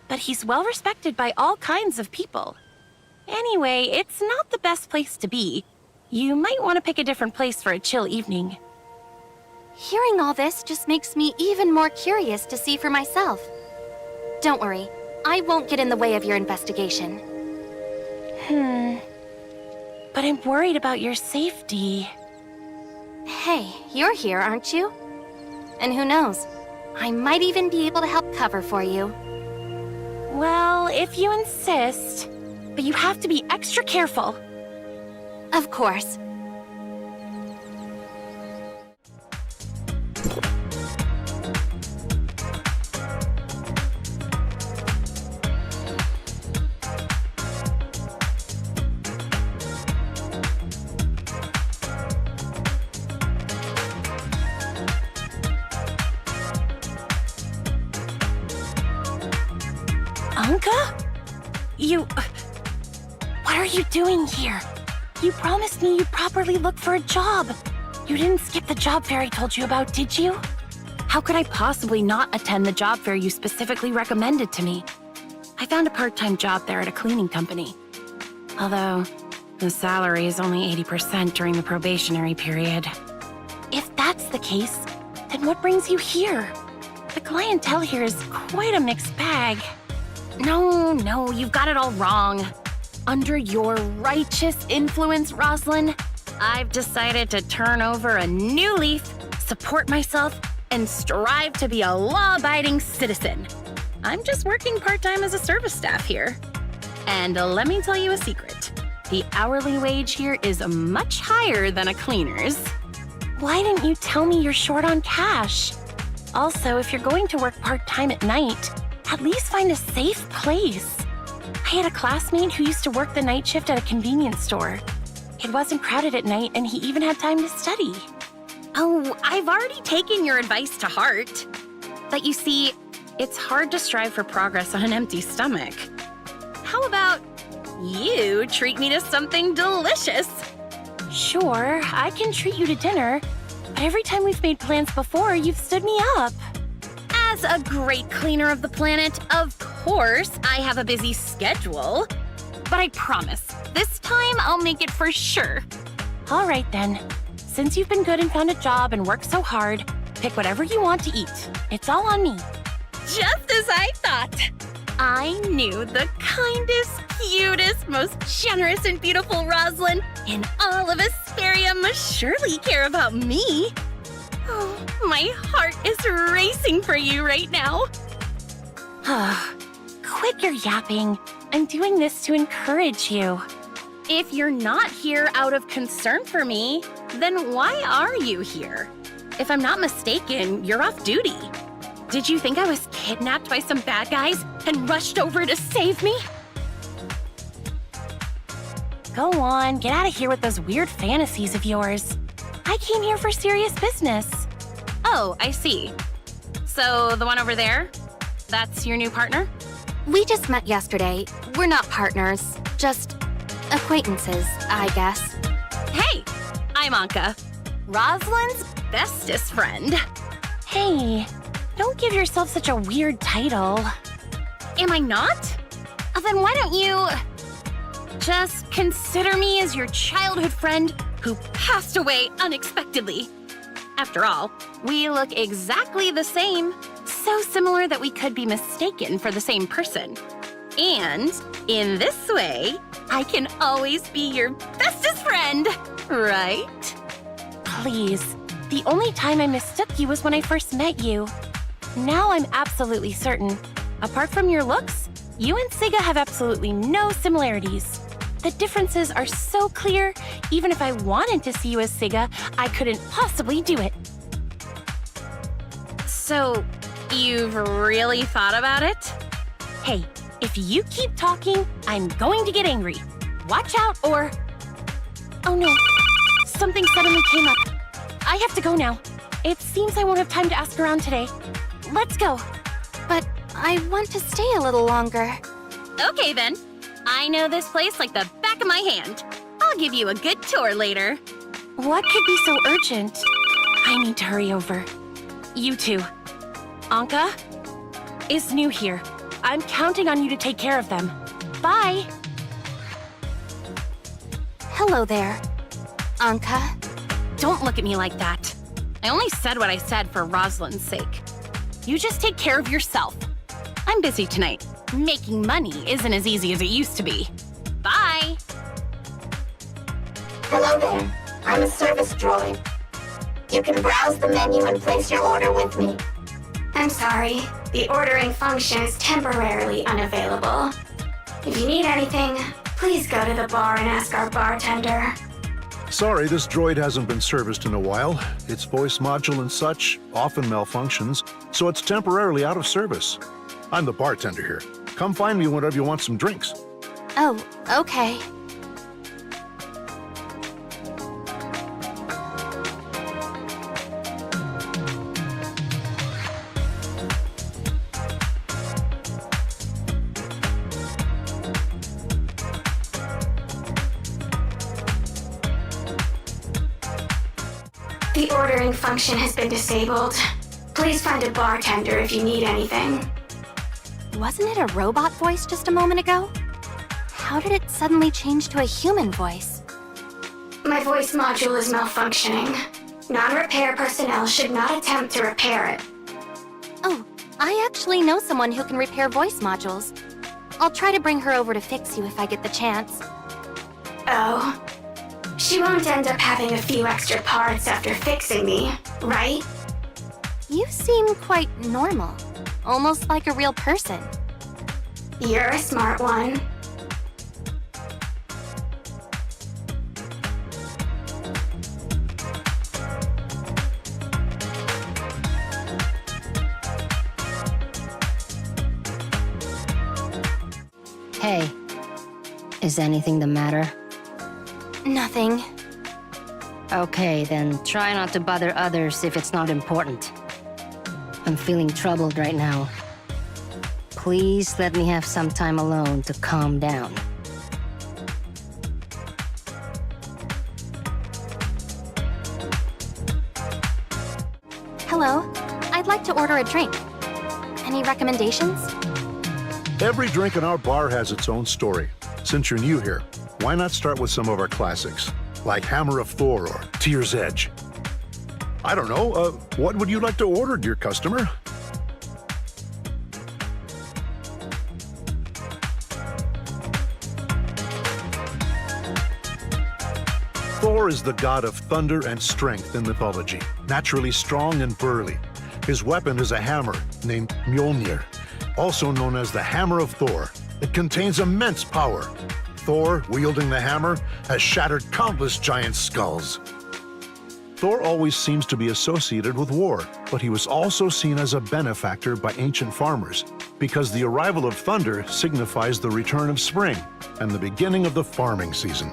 But he's well respected by all kinds of people. Anyway, it's not the best place to be. You might want to pick a different place for a chill evening. Hearing all this just makes me even more curious to see for myself. Don't worry, I won't get in the way of your investigation. But I'm worried about your safety. Hey, you're here, aren't you? And who knows, I might even be able to help cover for you. Well, if you insist. But you have to be extra careful. Of course. Anka? What are you doing here? You promised me you'd properly look for a job. You didn't skip the job fair I told you about, did you? How could I possibly not attend the job fair you specifically recommended to me? I found a part-time job there at a cleaning company. Although, the salary is only 80% during the probationary period. If that's the case, then what brings you here? The clientele here is quite a mixed bag. No, you've got it all wrong. Under your righteous influence, Rosalind, I've decided to turn over a new leaf, support myself, and strive to be a law-abiding citizen. I'm just working part-time as a service staff here. And let me tell you a secret. The hourly wage here is much higher than a cleaner's. Why didn't you tell me you're short on cash? Also, if you're going to work part-time at night, at least find a safe place. I had a classmate who used to work the night shift at a convenience store. It wasn't crowded at night, and he even had time to study. Oh, I've already taken your advice to heart. But you see, it's hard to strive for progress on an empty stomach. How about you treat me to something delicious? Sure, I can treat you to dinner, but every time we've made plans before, you've stood me up. As a great cleaner of the planet, of course, I have a busy schedule. But I promise, this time I'll make it for sure. All right then. Since you've been good and found a job and worked so hard, pick whatever you want to eat. It's all on me. Just as I thought. I knew the kindest, cutest, most generous and beautiful Rosalind in all of Asperia must surely care about me. Oh, my heart is racing for you right now. Quit your yapping. I'm doing this to encourage you. If you're not here out of concern for me, then why are you here? If I'm not mistaken, you're off duty. Did you think I was kidnapped by some bad guys and rushed over to save me? Go on, get out of here with those weird fantasies of yours. I came here for serious business. Oh, I see. So the one over there, that's your new partner? We just met yesterday. We're not partners, just acquaintances, I guess. Hey, I'm Anka, Rosalind's bestest friend. Hey, don't give yourself such a weird title. Am I not? Then why don't you just consider me as your childhood friend who passed away unexpectedly? After all, we look exactly the same, so similar that we could be mistaken for the same person. And in this way, I can always be your bestest friend, right? Please, the only time I mistook you was when I first met you. Now I'm absolutely certain. Apart from your looks, you and Siga have absolutely no similarities. The differences are so clear, even if I wanted to see you as Siga, I couldn't possibly do it. So, you've really thought about it? Hey, if you keep talking, I'm going to get angry. Watch out, or... Oh no, something suddenly came up. I have to go now. It seems I won't have time to ask around today. Let's go. But I want to stay a little longer. Okay then. I know this place like the back of my hand. I'll give you a good tour later. What could be so urgent? I need to hurry over. You two. Anka is new here. I'm counting on you to take care of them. Bye. Hello there, Anka. Don't look at me like that. I only said what I said for Rosalind's sake. You just take care of yourself. I'm busy tonight. Making money isn't as easy as it used to be. Bye! Hello there. I'm a service droid. You can browse the menu and place your order with me. I'm sorry. The ordering function is temporarily unavailable. If you need anything, please go to the bar and ask our bartender. Sorry, this droid hasn't been serviced in a while. Its voice module and such often malfunctions, so it's temporarily out of service. I'm the bartender here. Come find me whenever you want some drinks. Oh, okay. The ordering function has been disabled. Please find a bartender if you need anything. Wasn't it a robot voice just a moment ago? How did it suddenly change to a human voice? My voice module is malfunctioning. Non-repair personnel should not attempt to repair it. Oh, I actually know someone who can repair voice modules. I'll try to bring her over to fix you if I get the chance. Oh. She won't end up having a few extra parts after fixing me, right? You seem quite normal. Almost like a real person. You're a smart one. Hey, is anything the matter? Nothing. Okay, then try not to bother others if it's not important. I'm feeling troubled right now. Please let me have some time alone to calm down. Hello. I'd like to order a drink. Any recommendations? Every drink in our bar has its own story. Since you're new here, why not start with some of our classics, like Hammer of Thor or Tear's Edge? I don't know, what would you like to order, dear customer? Thor is the god of thunder and strength in mythology, naturally strong and burly. His weapon is a hammer named Mjolnir, also known as the Hammer of Thor. It contains immense power. Thor, wielding the hammer, has shattered countless giant skulls. Thor always seems to be associated with war, but he was also seen as a benefactor by ancient farmers, because the arrival of thunder signifies the return of spring and the beginning of the farming season.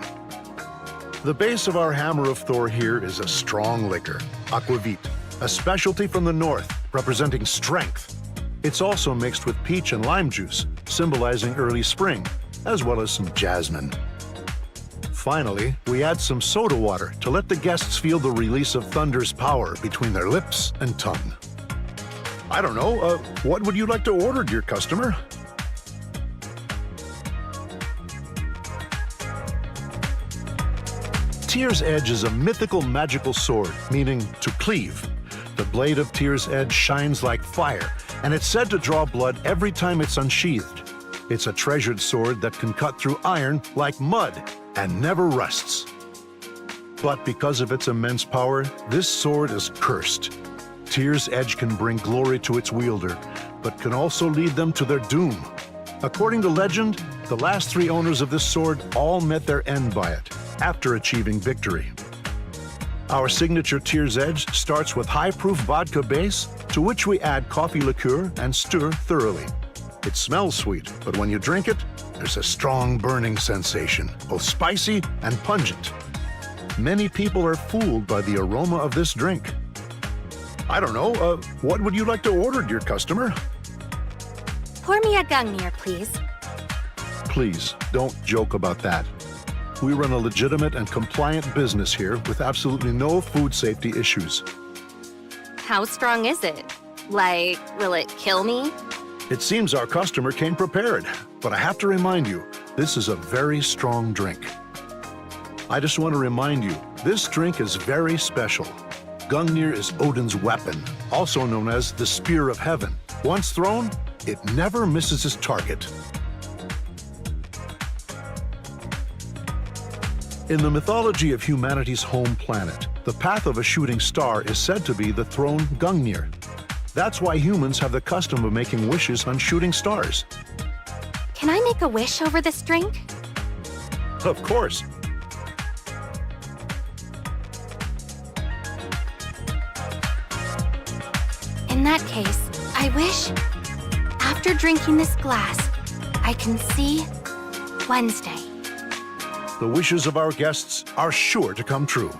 The base of our Hammer of Thor here is a strong liquor, aquavit, a specialty from the north, representing strength. It's also mixed with peach and lime juice, symbolizing early spring, as well as some jasmine. Finally, we add some soda water to let the guests feel the release of thunder's power between their lips and tongue. I don't know, what would you like to order, dear customer? Tear's Edge is a mythical magical sword, meaning to cleave. The blade of Tear's Edge shines like fire, and it's said to draw blood every time it's unsheathed. It's a treasured sword that can cut through iron like mud and never rusts. But because of its immense power, this sword is cursed. Tear's Edge can bring glory to its wielder, but can also lead them to their doom. According to legend, the last 3 owners of this sword all met their end by it, after achieving victory. Our signature Tier's Edge starts with high-proof vodka base, to which we add coffee liqueur and stir thoroughly. It smells sweet, but when you drink it, there's a strong burning sensation, both spicy and pungent. Many people are fooled by the aroma of this drink. I don't know, what would you like to order, dear customer? Pour me a Gungnir, please. Please, don't joke about that. We run a legitimate and compliant business here with absolutely no food safety issues. How strong is it? Like, will it kill me? It seems our customer came prepared, but I have to remind you, this is a very strong drink. I just want to remind you, this drink is very special. Gungnir is Odin's weapon, also known as the Spear of Heaven. Once thrown, it never misses its target. In the mythology of humanity's home planet, the path of a shooting star is said to be the throne Gungnir. That's why humans have the custom of making wishes on shooting stars. Can I make a wish over this drink? Of course. In that case, I wish, after drinking this glass, I can see Wednesday. The wishes of our guests are sure to come true.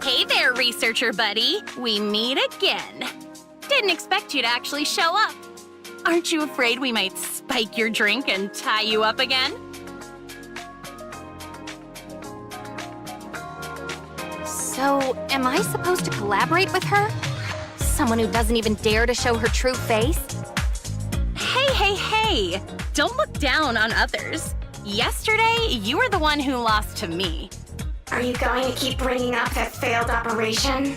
Hey there, researcher buddy. We meet again. Didn't expect you to actually show up. Aren't you afraid we might spike your drink and tie you up again? So, am I supposed to collaborate with her? Someone who doesn't even dare to show her true face? Hey! Don't look down on others. Yesterday, you were the one who lost to me. Are you going to keep bringing up that failed operation?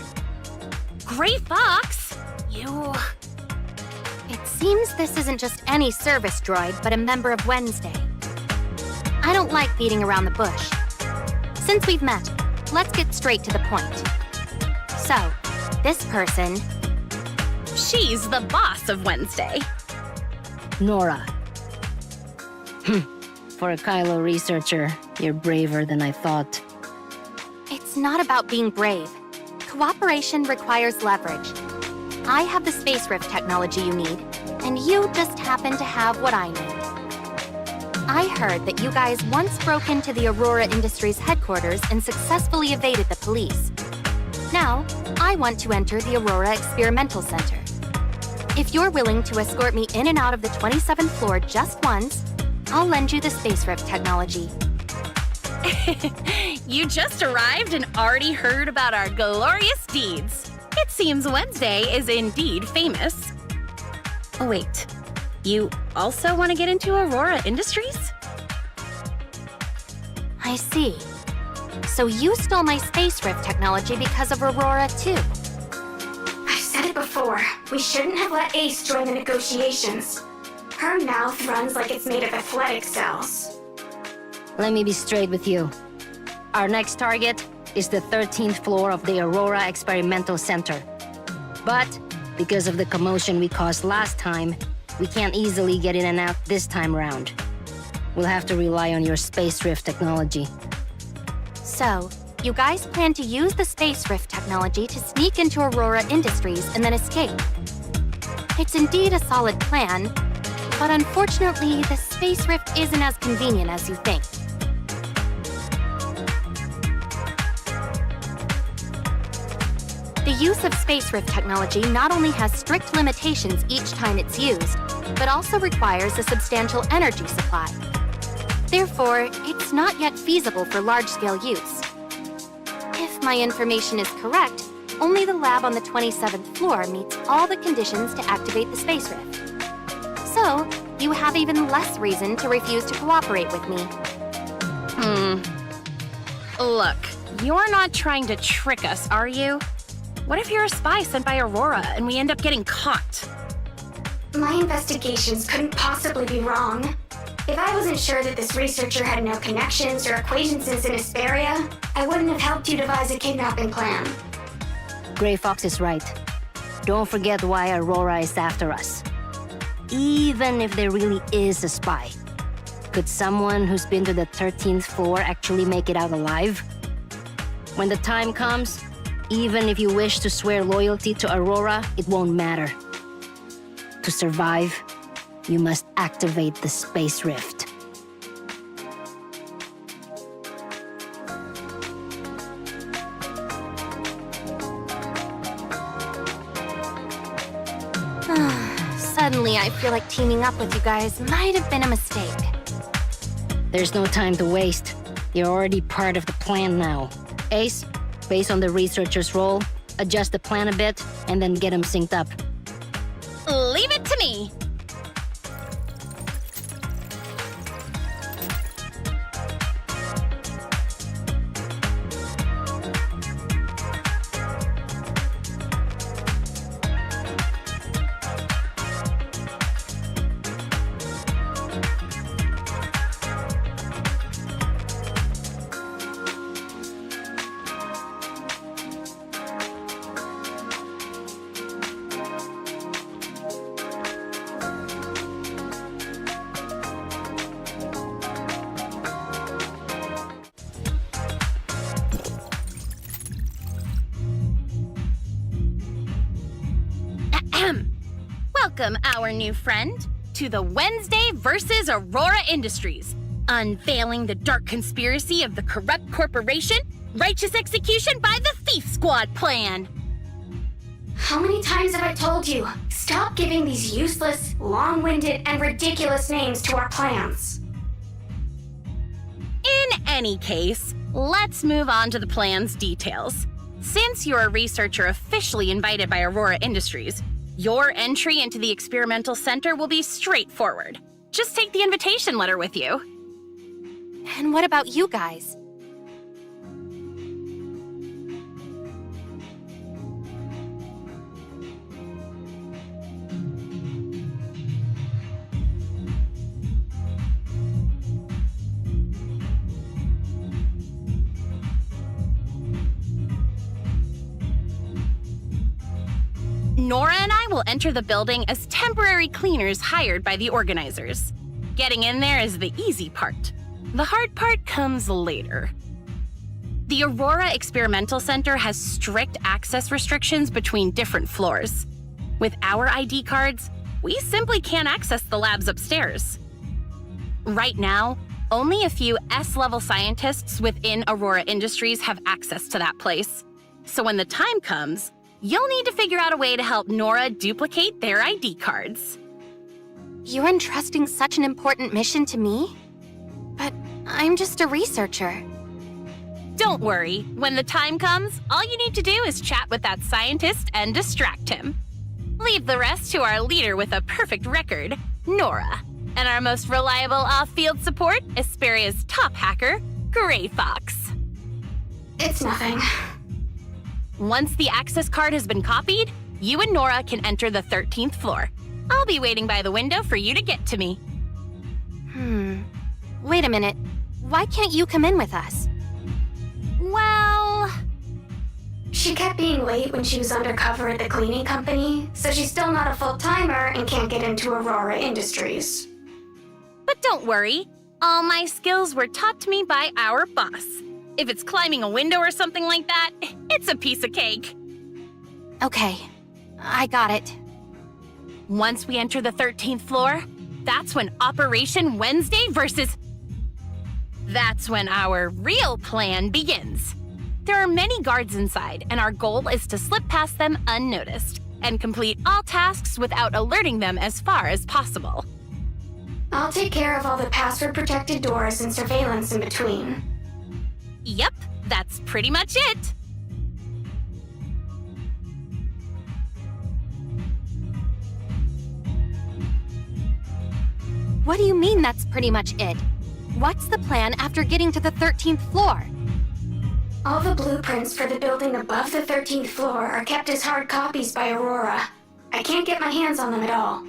Gray Fox! You... It seems this isn't just any service droid, but a member of Wednesday. I don't like beating around the bush. Since we've met, let's get straight to the point. So, this person... She's the boss of Wednesday. Nora. For a Kylo researcher, you're braver than I thought. It's not about being brave. Cooperation requires leverage. I have the space rift technology you need, and you just happen to have what I need. I heard that you guys once broke into the Aurora Industries headquarters and successfully evaded the police. Now, I want to enter the Aurora Experimental Center. If you're willing to escort me in and out of the 27th floor just once, I'll lend you the space rift technology. You just arrived and already heard about our glorious deeds. It seems Wednesday is indeed famous. Oh wait, you also want to get into Aurora Industries? I see. So you stole my space rift technology because of Aurora too. I've said it before. We shouldn't have let Ace join the negotiations. Her mouth runs like it's made of athletic cells. Let me be straight with you. Our next target is the 13th floor of the Aurora Experimental Center. But, because of the commotion we caused last time, we can't easily get in and out this time round. We'll have to rely on your space rift technology. So, you guys plan to use the space rift technology to sneak into Aurora Industries and then escape. It's indeed a solid plan, but unfortunately, the space rift isn't as convenient as you think. The use of space rift technology not only has strict limitations each time it's used, but also requires a substantial energy supply. Therefore, it's not yet feasible for large-scale use. if my information is correct, only the lab on the 27th floor meets all the conditions to activate the space rift. So, you have even less reason to refuse to cooperate with me. Look, you're not trying to trick us, are you? What if you're a spy sent by Aurora and we end up getting caught? My investigations couldn't possibly be wrong. If I wasn't sure that this researcher had no connections or acquaintances in Hesperia, I wouldn't have helped you devise a kidnapping plan. Grey Fox is right. Don't forget why Aurora is after us. Even if there really is a spy, could someone who's been to the 13th floor actually make it out alive? When the time comes, even if you wish to swear loyalty to Aurora, it won't matter. To survive, you must activate the space rift. Suddenly, I feel like teaming up with you guys might have been a mistake. There's no time to waste. You're already part of the plan now. Ace, based on the researcher's role, adjust the plan a bit, and then get them synced up. Leave it to me! Welcome, our new friend, to the Wednesday versus Aurora Industries, unveiling the dark conspiracy of the corrupt corporation, righteous execution by the Thief Squad plan. How many times have I told you? Stop giving these useless, long-winded, and ridiculous names to our plans. In any case, let's move on to the plan's details. Since you're a researcher officially invited by Aurora Industries, your entry into the experimental center will be straightforward. Just take the invitation letter with you. And what about you guys? Nora and I will enter the building as temporary cleaners hired by the organizers. Getting in there is the easy part. The hard part comes later. The Aurora Experimental Center has strict access restrictions between different floors. With our ID cards, we simply can't access the labs upstairs. Right now, only a few S-level scientists within Aurora Industries have access to that place. So when the time comes, you'll need to figure out a way to help Nora duplicate their ID cards. You're entrusting such an important mission to me? But I'm just a researcher. Don't worry. When the time comes, all you need to do is chat with that scientist and distract him. Leave the rest to our leader with a perfect record, Nora, and our most reliable off-field support, Hesperia's top hacker, Grey Fox. It's nothing. Once the access card has been copied, you and Nora can enter the 13th floor. I'll be waiting by the window for you to get to me. Wait a minute. Why can't you come in with us? Well... She kept being late when she was undercover at the cleaning company, so she's still not a full-timer and can't get into Aurora Industries. But don't worry. All my skills were taught to me by our boss. If it's climbing a window or something like that, it's a piece of cake. Okay, I got it. Once we enter the 13th floor, that's when Operation Wednesday versus... That's when our real plan begins. There are many guards inside, and our goal is to slip past them unnoticed and complete all tasks without alerting them as far as possible. I'll take care of all the password-protected doors and surveillance in between. Yep, that's pretty much it. What do you mean that's pretty much it? What's the plan after getting to the 13th floor? All the blueprints for the building above the 13th floor are kept as hard copies by Aurora. I can't get my hands on them at all.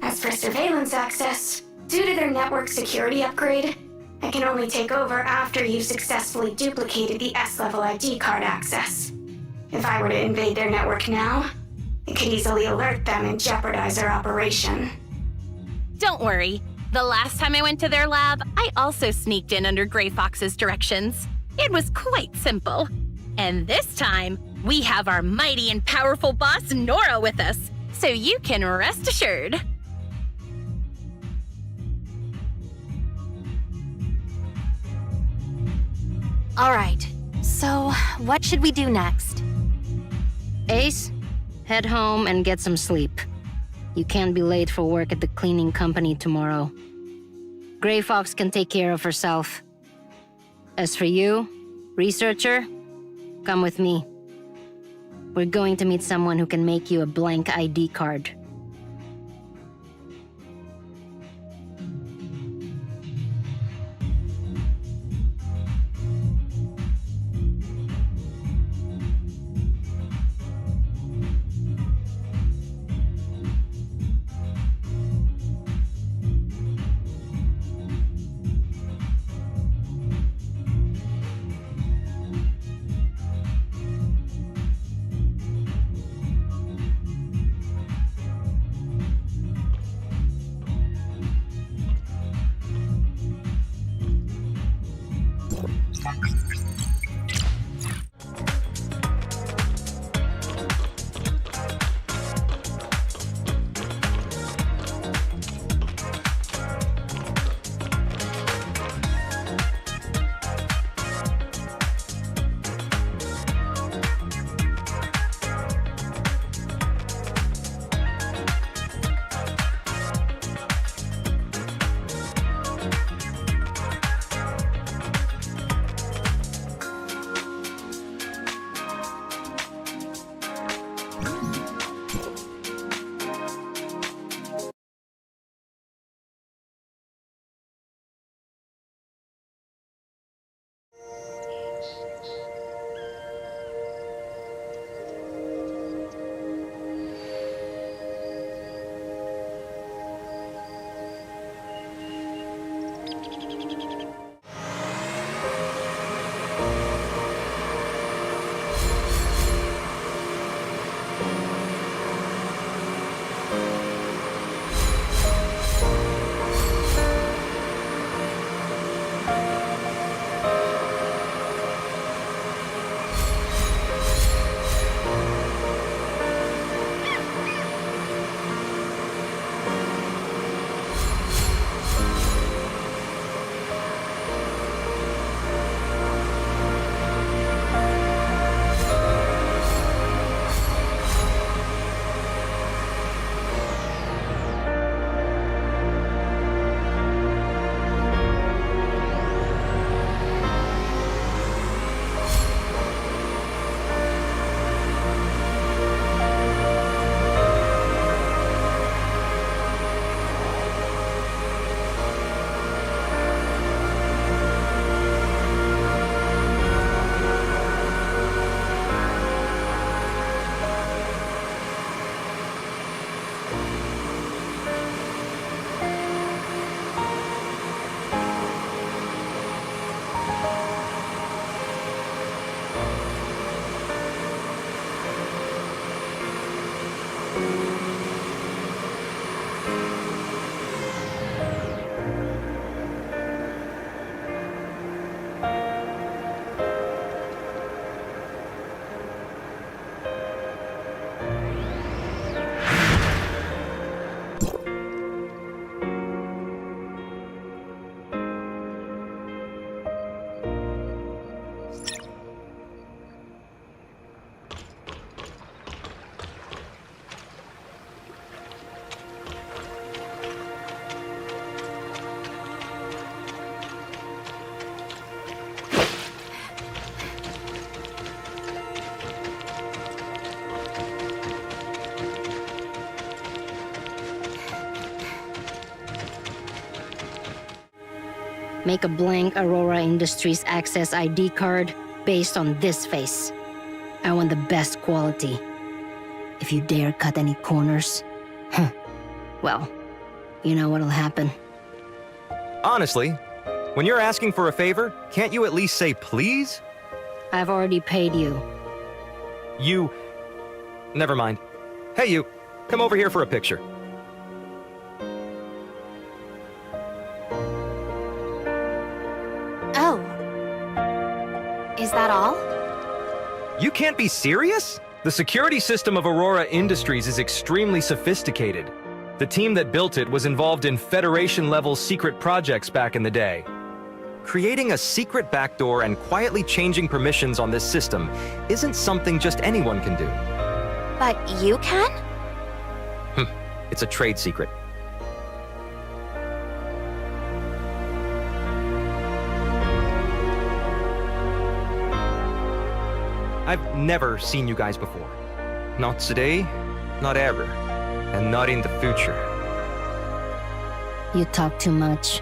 As for surveillance access, due to their network security upgrade, I can only take over after you've successfully duplicated the S-level ID card access. If I were to invade their network now, it could easily alert them and jeopardize their operation. Don't worry. The last time I went to their lab, I also sneaked in under Gray Fox's directions. It was quite simple. And this time, we have our mighty and powerful boss Nora with us, so you can rest assured. All right, so what should we do next? Ace, head home and get some sleep. You can't be late for work at the cleaning company tomorrow. Gray Fox can take care of herself. As for you, researcher, come with me. We're going to meet someone who can make you a blank ID card. Make a blank Aurora Industries Access ID card based on this face. I want the best quality. If you dare cut any corners, well, you know what'll happen. Honestly, when you're asking for a favor, can't you at least say please? I've already paid you. You... Never mind. Hey, you. Come over here for a picture. Oh. Is that all? You can't be serious? The security system of Aurora Industries is extremely sophisticated. The team that built it was involved in Federation-level secret projects back in the day. Creating a secret backdoor and quietly changing permissions on this system isn't something just anyone can do. But you can? It's a trade secret. I've never seen you guys before. Not today, not ever, and not in the future. You talk too much.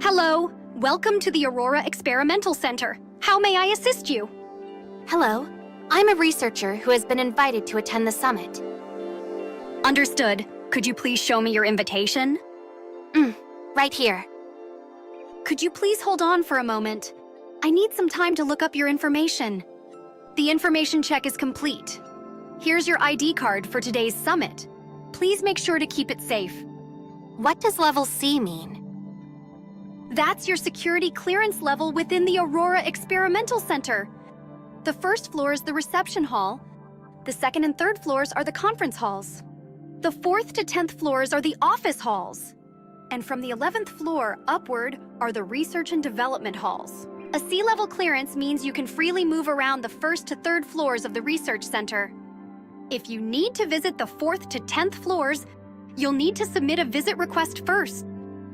Hello, welcome to the Aurora Experimental Center. How may I assist you? Hello, I'm a researcher who has been invited to attend the summit. Understood. Could you please show me your invitation? Right here. Could you please hold on for a moment? I need some time to look up your information. The information check is complete. Here's your ID card for today's summit. Please make sure to keep it safe. What does level C mean? That's your security clearance level within the Aurora Experimental Center. The first floor is the reception hall. The second and third floors are the conference halls. The 4th to 10th floors are the office halls. And from the 11th floor upward are the research and development halls. A C-level clearance means you can freely move around the 1st to 3rd floors of the research center. If you need to visit the 4th to 10th floors, you'll need to submit a visit request first.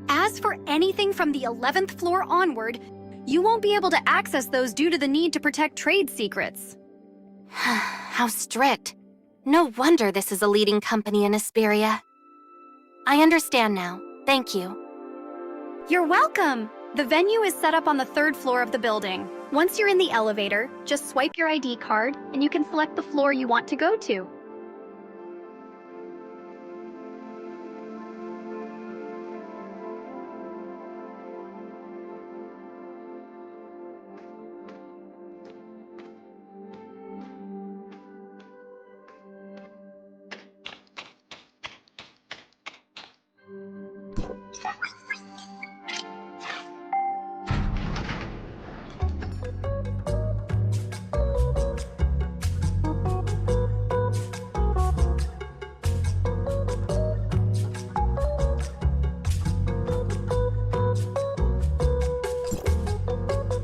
As for anything from the 11th floor onward, you won't be able to access those due to the need to protect trade secrets. How strict. No wonder this is a leading company in Asperia. I understand now. Thank you. You're welcome! The venue is set up on the 3rd floor of the building. Once you're in the elevator, just swipe your ID card and you can select the floor you want to go to.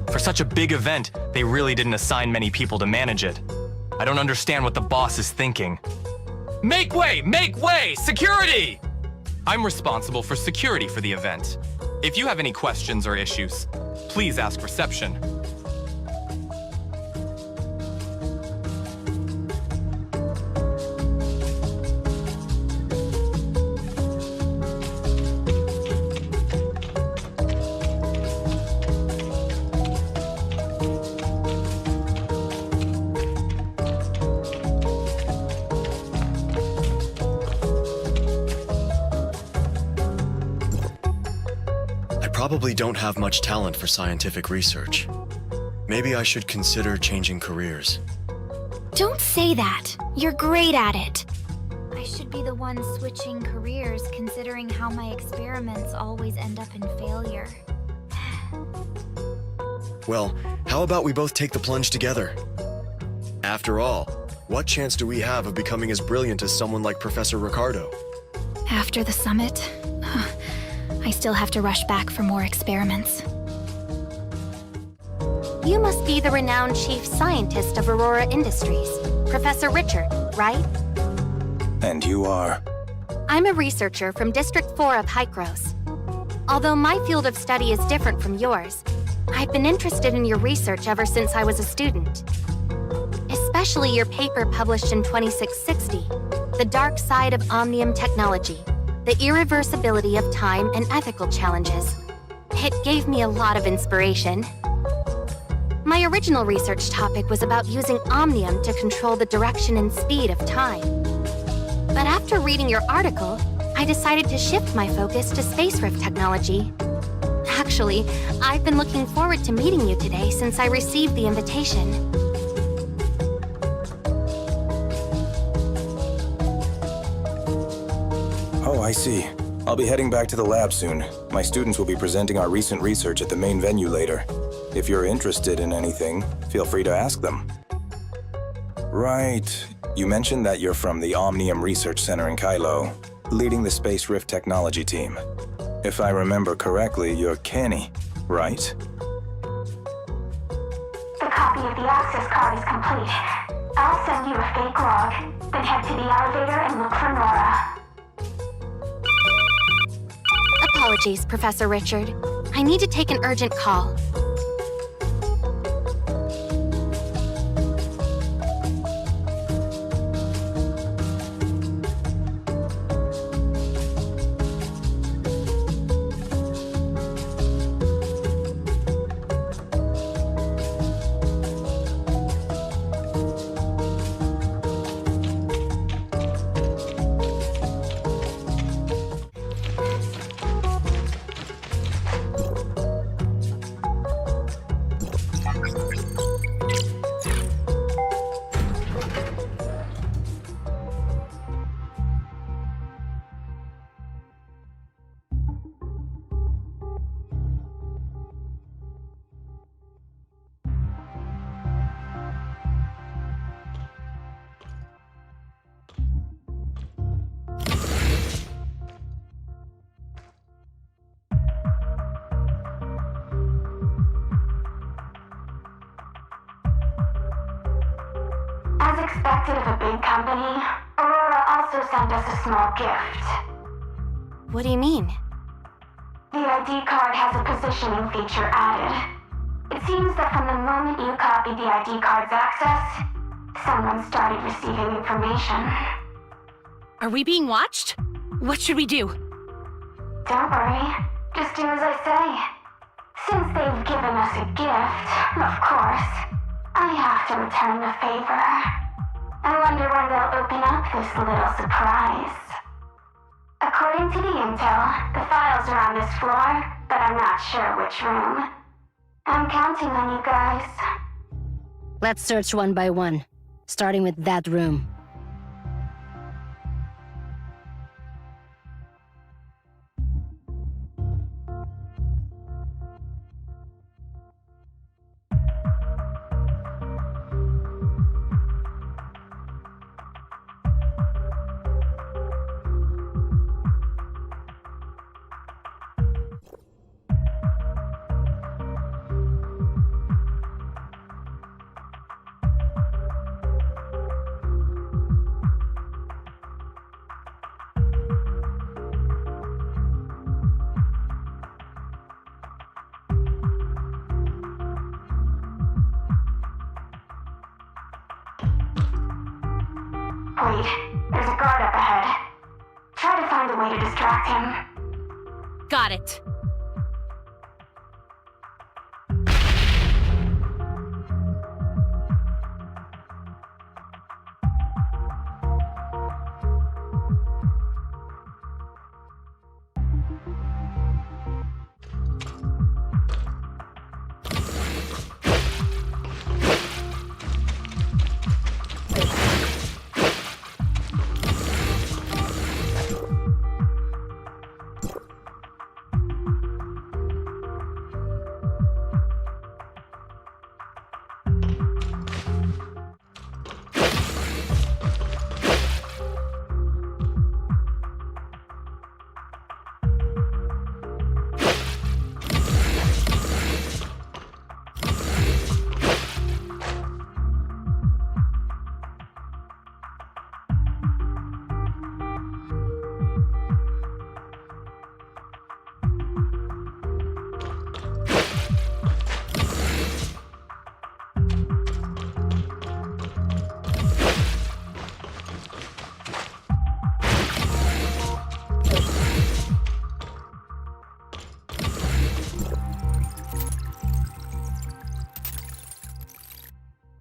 For such a big event, they really didn't assign many people to manage it. I don't understand what the boss is thinking. Make way! Make way! Security! I'm responsible for security for the event. If you have any questions or issues, please ask reception. Probably don't have much talent for scientific research. Maybe I should consider changing careers. Don't say that. You're great at it. I should be the one switching careers, considering how my experiments always end up in failure. Well, how about we both take the plunge together? After all, what chance do we have of becoming as brilliant as someone like Professor Ricardo? After the summit, I still have to rush back for more experiments. You must be the renowned chief scientist of Aurora Industries, Professor Richard, right? And you are? I'm a researcher from District 4 of Hykros. Although my field of study is different from yours, I've been interested in your research ever since I was a student. Especially your paper published in 2660, The Dark Side of Omnium Technology, The Irreversibility of Time and Ethical Challenges. It gave me a lot of inspiration. My original research topic was about using Omnium to control the direction and speed of time. But after reading your article, I decided to shift my focus to space rift technology. Actually, I've been looking forward to meeting you today since I received the invitation. Oh, I see. I'll be heading back to the lab soon. My students will be presenting our recent research at the main venue later. If you're interested in anything, feel free to ask them. Right. You mentioned that you're from the Omnium Research Center in Kylo, leading the Space Rift Technology team. If I remember correctly, you're Kenny, right? The copy of the access card is complete. I'll send you a fake log, then head to the elevator and look for Nora. Apologies, Professor Richard. I need to take an urgent call. selected of a big company, Aurora also sent us a small gift. What do you mean? The ID card has a positioning feature added. It seems that from the moment you copied the ID card's access, someone started receiving information. Are we being watched? What should we do? Don't worry. Just do as I say. Since they've given us a gift, of course, I have to return the favor. I wonder when they'll open up this little surprise. According to the intel, the files are on this floor, but I'm not sure which room. I'm counting on you guys. Let's search one by one, starting with that room. Wait, there's a guard up ahead. Try to find a way to distract him. Got it.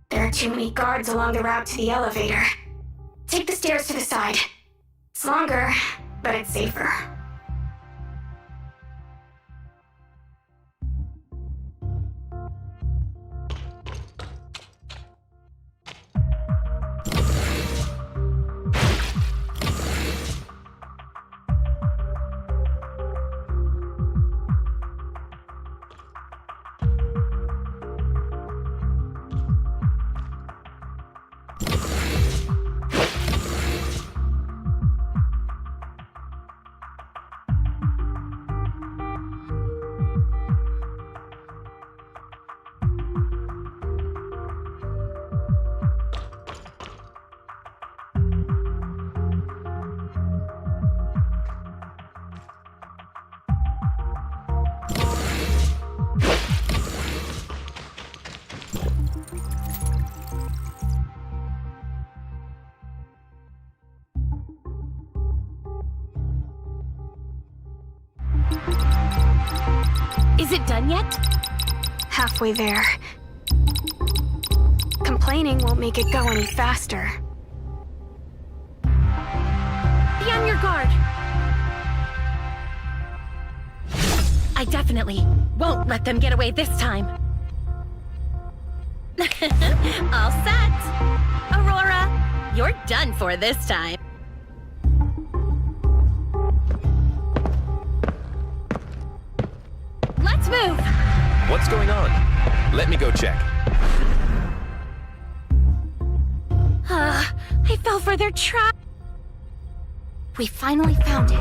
There are too many guards along the route to the elevator. Take the stairs to the side. It's longer, but it's safer. Is it done yet? Halfway there. Complaining won't make it go any faster. Be on your guard. I definitely won't let them get away this time. All set. Aurora, you're done for this time. Let's move. What's going on? Let me go check. I fell for their trap. We finally found it.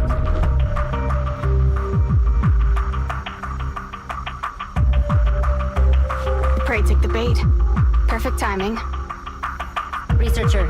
Prey took the bait. Perfect timing. Researcher,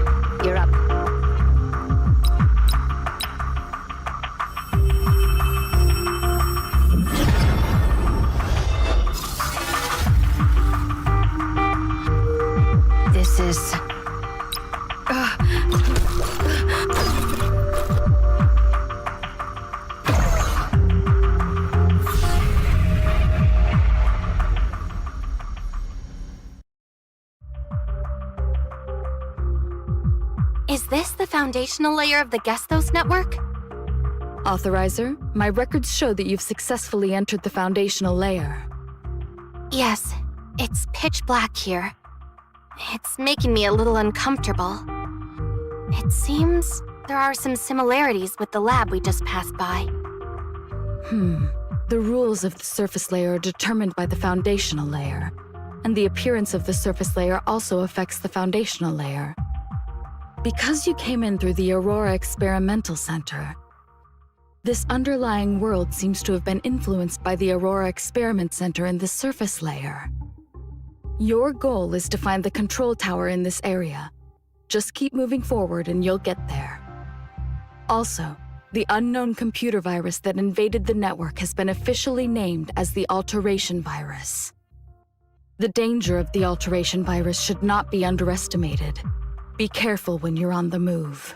this the foundational layer of the Gestos network? Authorizer, my records show that you've successfully entered the foundational layer. Yes, it's pitch black here. It's making me a little uncomfortable. It seems there are some similarities with the lab we just passed by. The rules of the surface layer are determined by the foundational layer, and the appearance of the surface layer also affects the foundational layer. Because you came in through the Aurora Experimental Center, this underlying world seems to have been influenced by the Aurora Experiment Center in the surface layer. Your goal is to find the control tower in this area. Just keep moving forward and you'll get there. Also, the unknown computer virus that invaded the network has been officially named as the Alteration Virus. The danger of the Alteration Virus should not be underestimated. Be careful when you're on the move.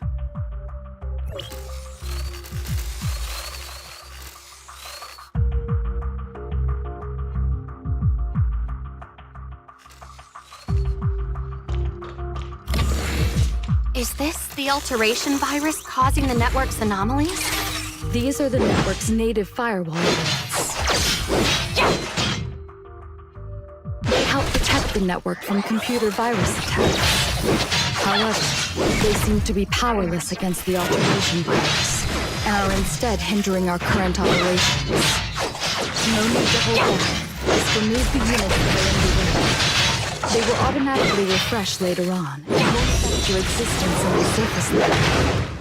Is this the alteration virus causing the network's anomalies? These are the network's native firewall events. They help protect the network from computer virus attacks. However, they seem to be powerless against the alteration virus, and are instead hindering our current operations. No need to hold back. Just remove the units that are in the way. They will automatically refresh later on, and won't affect your existence in the surface layer.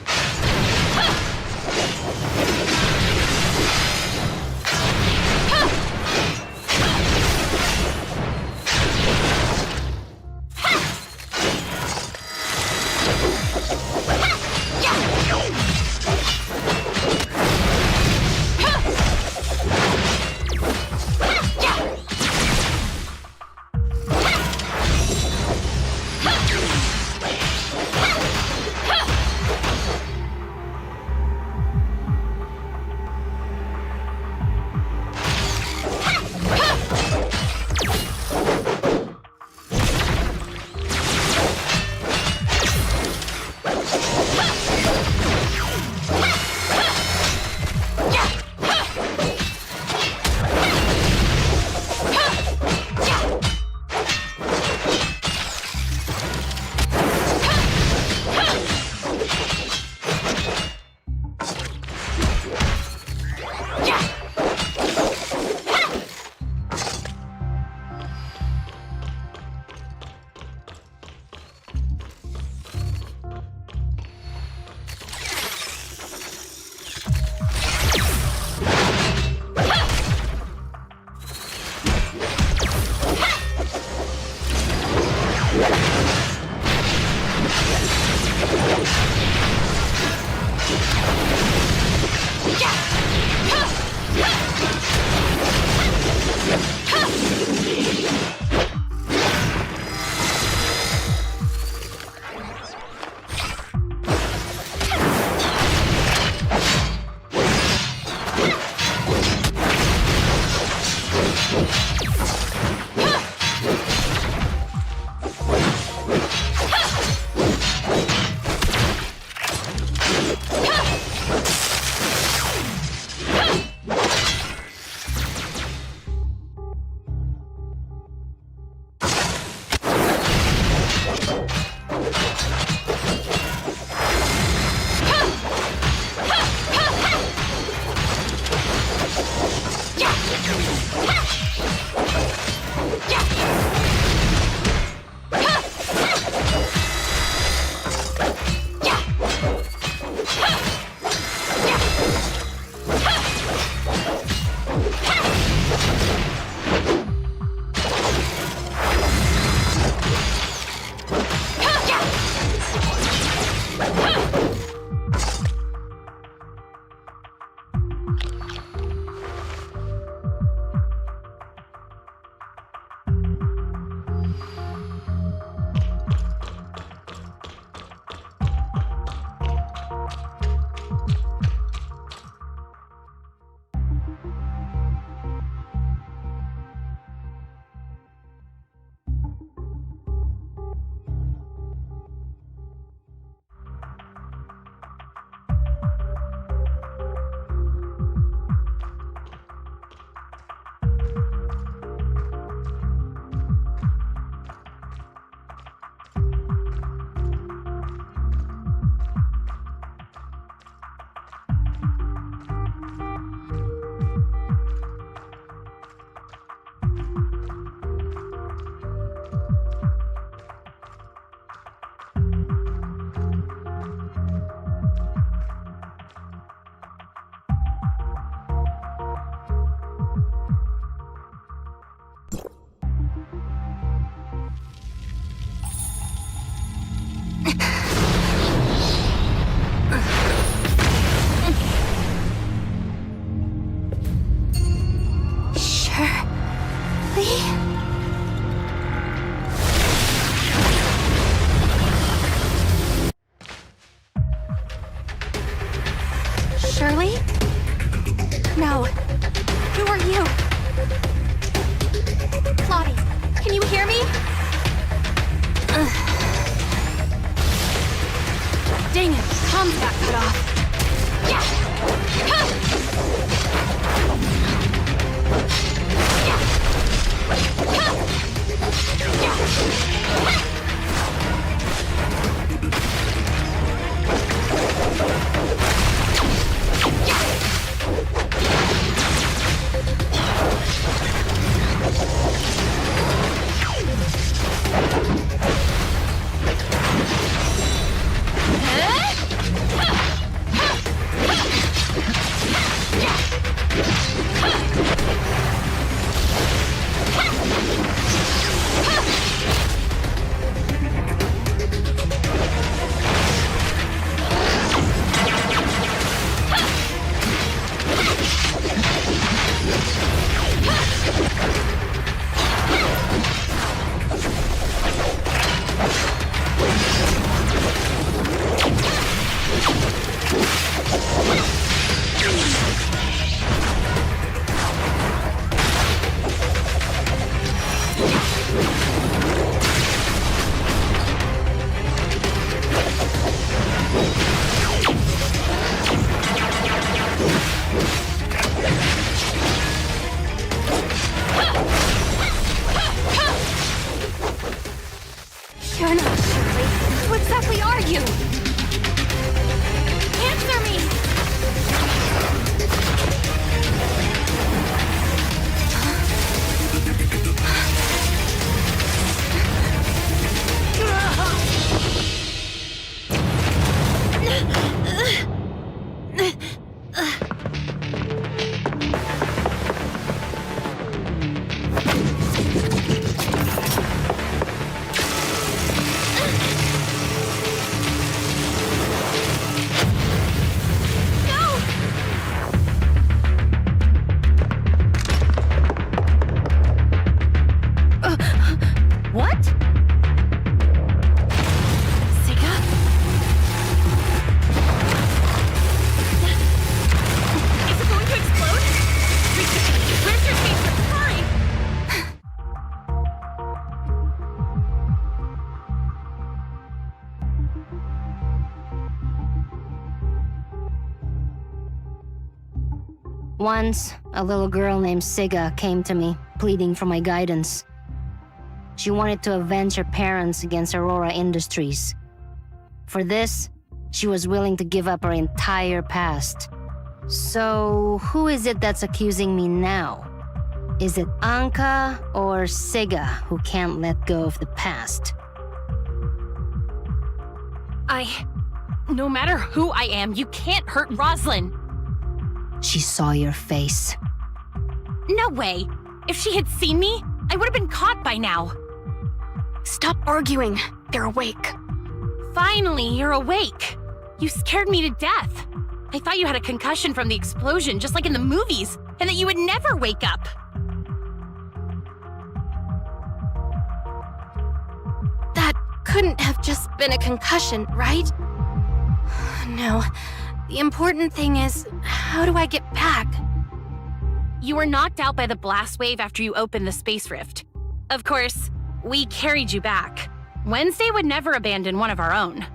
Shirley? No. Who are you? Lottie, can you hear me? Dang it, comms got cut off. You're not Shirley. Who exactly are you? Answer me! What? Sega? Is it going to explode? Where's your taser? Hurry! Once, a little girl named Siga came to me, pleading for my guidance. She wanted to avenge her parents against Aurora Industries. For this, she was willing to give up her entire past. So, who is it that's accusing me now? Is it Anka or Siga who can't let go of the past? No matter who I am, you can't hurt Roslyn. She saw your face. No way. If she had seen me, I would have been caught by now. Stop arguing. They're awake. Finally, you're awake. You scared me to death. I thought you had a concussion from the explosion, just like in the movies, and that you would never wake up. That couldn't have just been a concussion, right? No. The important thing is, how do I get back? You were knocked out by the blast wave after you opened the space rift. Of course, we carried you back. Wednesday would never abandon one of our own.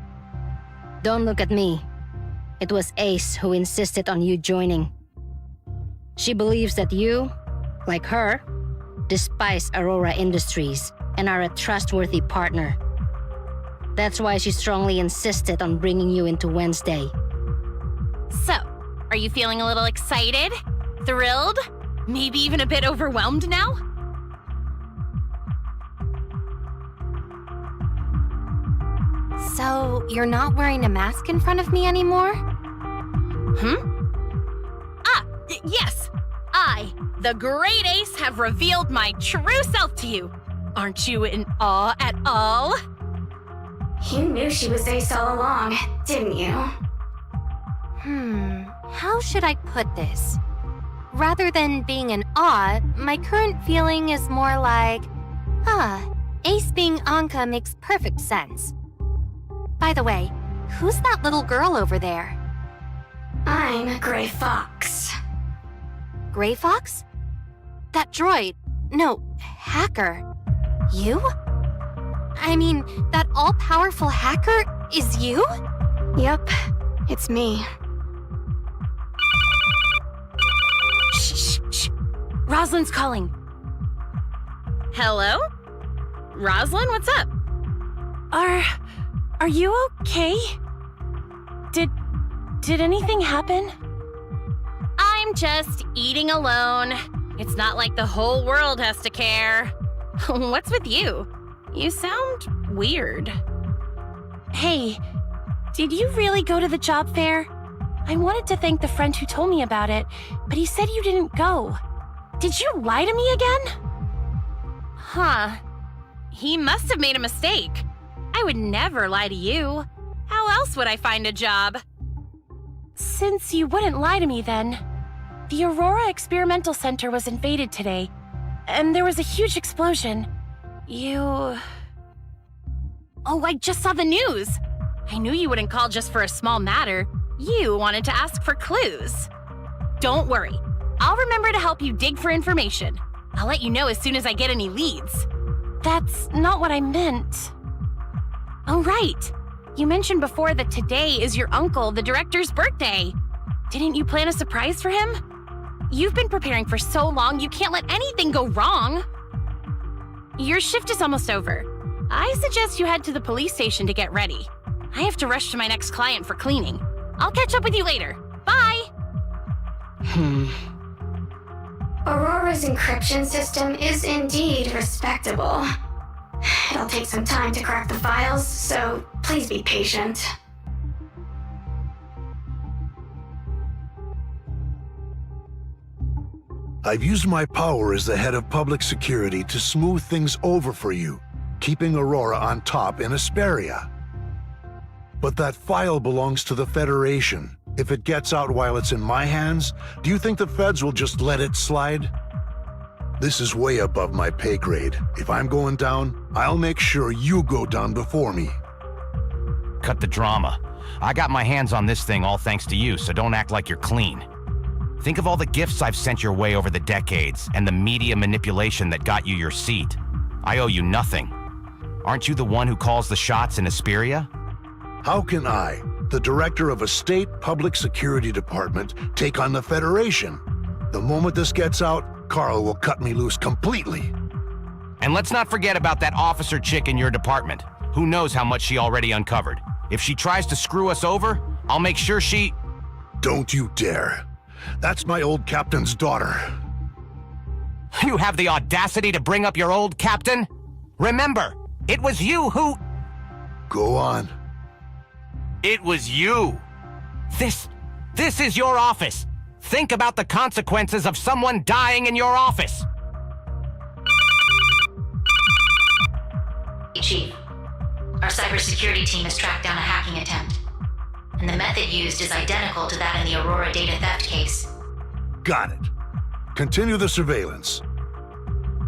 Don't look at me. It was Ace who insisted on you joining. She believes that you, like her, despise Aurora Industries and are a trustworthy partner. That's why she strongly insisted on bringing you into Wednesday. So, are you feeling a little excited? Thrilled? Maybe even a bit overwhelmed now? So, you're not wearing a mask in front of me anymore? Yes! I, the Great Ace, have revealed my true self to you. Aren't you in awe at all? You knew she was Ace all along, didn't you? How should I put this? Rather than being in awe, my current feeling is more like, Ace being Anka makes perfect sense. By the way, who's that little girl over there? I I'm Gray Fox. Gray Fox? That droid. No, hacker. You? I mean, that all-powerful hacker is you? Yep, it's me. Shh, shh, shh. Rosalind's calling. Hello? Rosalind, what's up? Are you okay? Did anything happen? I'm just eating alone. It's not like the whole world has to care. What's with you? You sound weird. Hey, did you really go to the job fair? I wanted to thank the friend who told me about it, but he said you didn't go. Did you lie to me again? Huh. He must have made a mistake. I would never lie to you. How else would I find a job? Since you wouldn't lie to me then, the Aurora Experimental Center was invaded today, and there was a huge explosion. Oh, I just saw the news. I knew you wouldn't call just for a small matter. You wanted to ask for clues. Don't worry. I'll remember to help you dig for information. I'll let you know as soon as I get any leads. That's not what I meant. Oh, right. You mentioned before that today is your uncle, the director's birthday. Didn't you plan a surprise for him? You've been preparing for so long, you can't let anything go wrong. Your shift is almost over. I suggest you head to the police station to get ready. I have to rush to my next client for cleaning. I'll catch up with you later. Bye! Aurora's encryption system is indeed respectable. It'll take some time to crack the files, so please be patient. I've used my power as the head of public security to smooth things over for you, keeping Aurora on top in Asperia. But that file belongs to the Federation. If it gets out while it's in my hands, do you think the feds will just let it slide? This is way above my pay grade. If I'm going down, I'll make sure you go down before me. Cut the drama. I got my hands on this thing all thanks to you, so don't act like you're clean. Think of all the gifts I've sent your way over the decades, and the media manipulation that got you your seat. I owe you nothing. Aren't you the one who calls the shots in Asperia? How can I, the director of a state public security department, take on the Federation? The moment this gets out, Carl will cut me loose completely. And let's not forget about that officer chick in your department. Who knows how much she already uncovered. If she tries to screw us over, I'll make sure she... Don't you dare. That's my old captain's daughter. You have the audacity to bring up your old captain? Remember, it was you who... Go on. It was you. This is your office. Think about the consequences of someone dying in your office. Chief, our cybersecurity team has tracked down a hacking attempt, and the method used is identical to that in the Aurora data theft case. Got it. Continue the surveillance.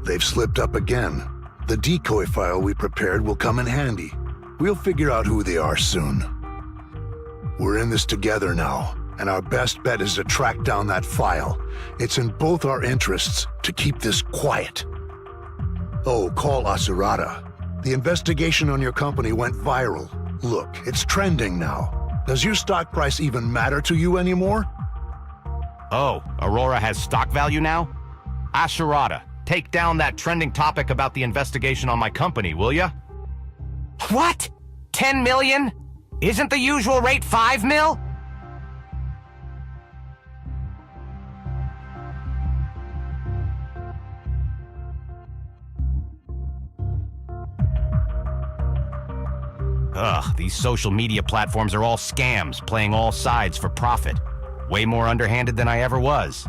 They've slipped up again. The decoy file we prepared will come in handy. We'll figure out who they are soon. We're in this together now, and our best bet is to track down that file. It's in both our interests to keep this quiet. Oh, call Asurata. The investigation on your company went viral. Look, it's trending now. Does your stock price even matter to you anymore? Oh, Aurora has stock value now? Asurata, take down that trending topic about the investigation on my company, will ya? What? 10 million? Isn't the usual rate 5 mil? Ugh, these social media platforms are all scams, playing all sides for profit. Way more underhanded than I ever was.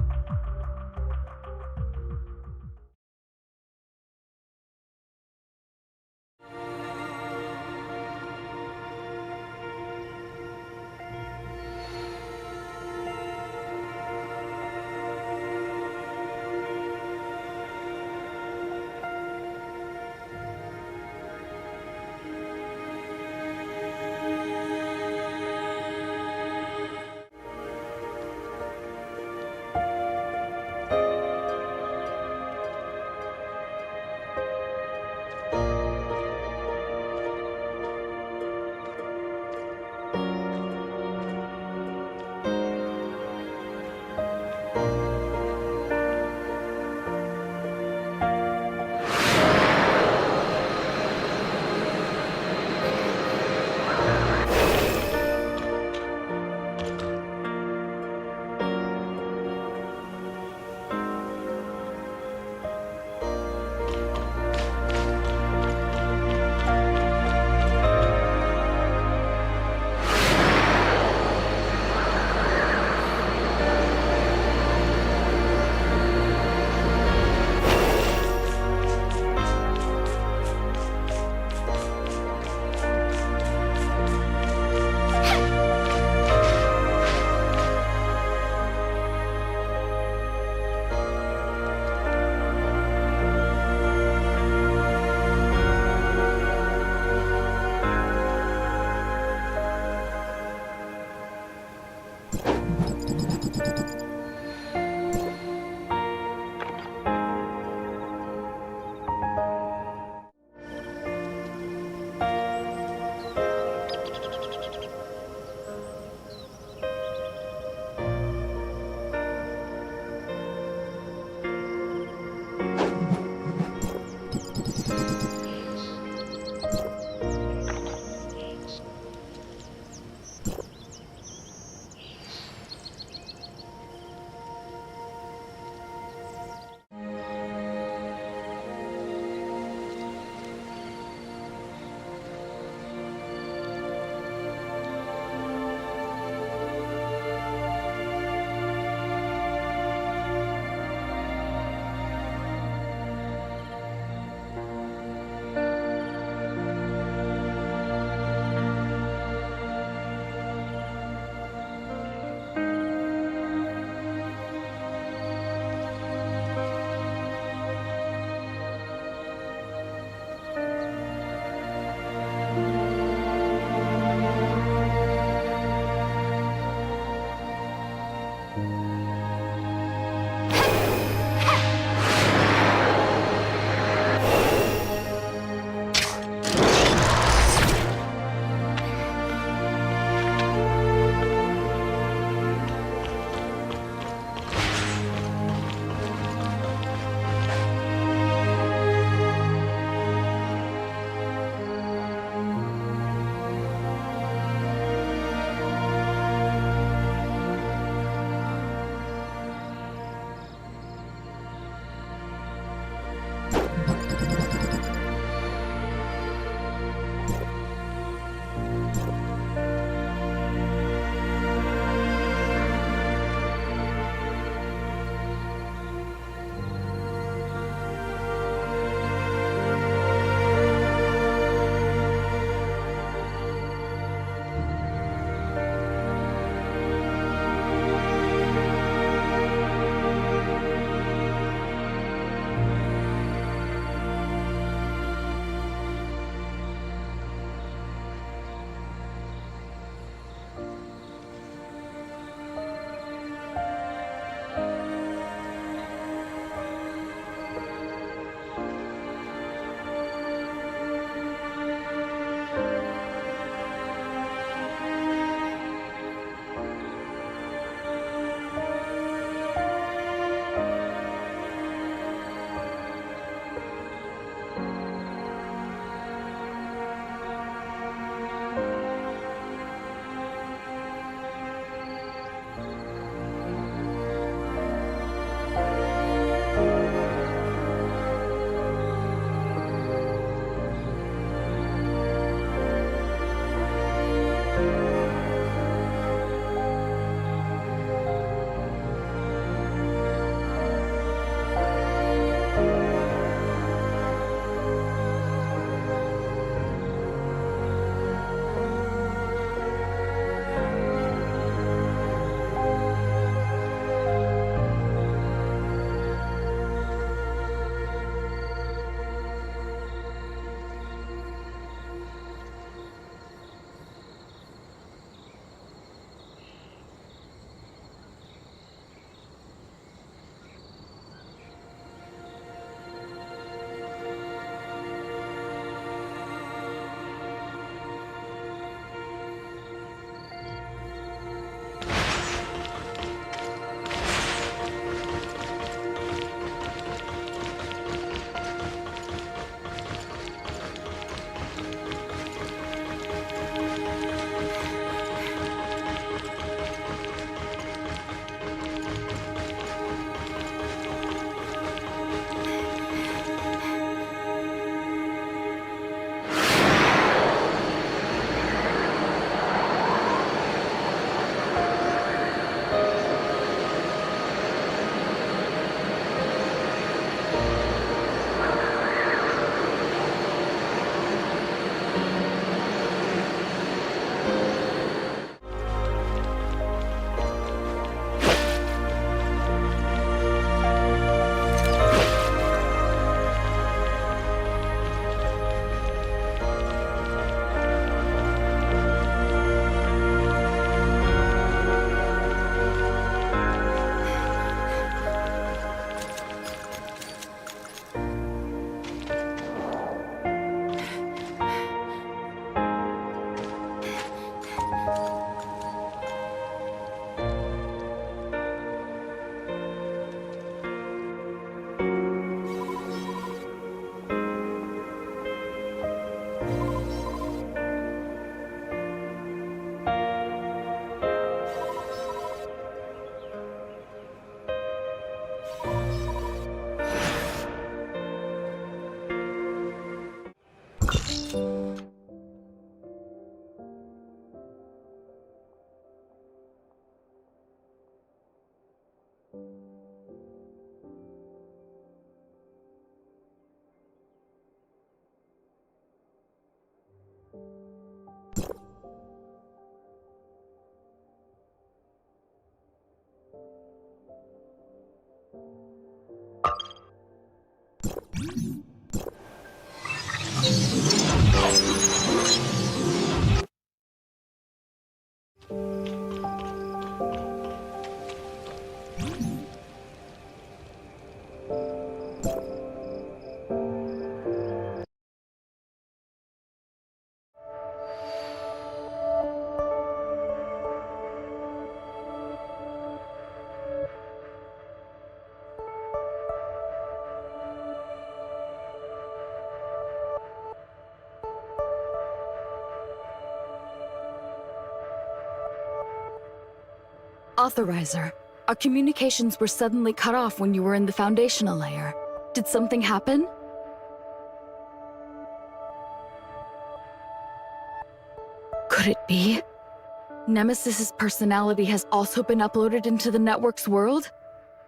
Authorizer, our communications were suddenly cut off when you were in the foundational layer. Did something happen? Could it be? Nemesis's personality has also been uploaded into the network's world?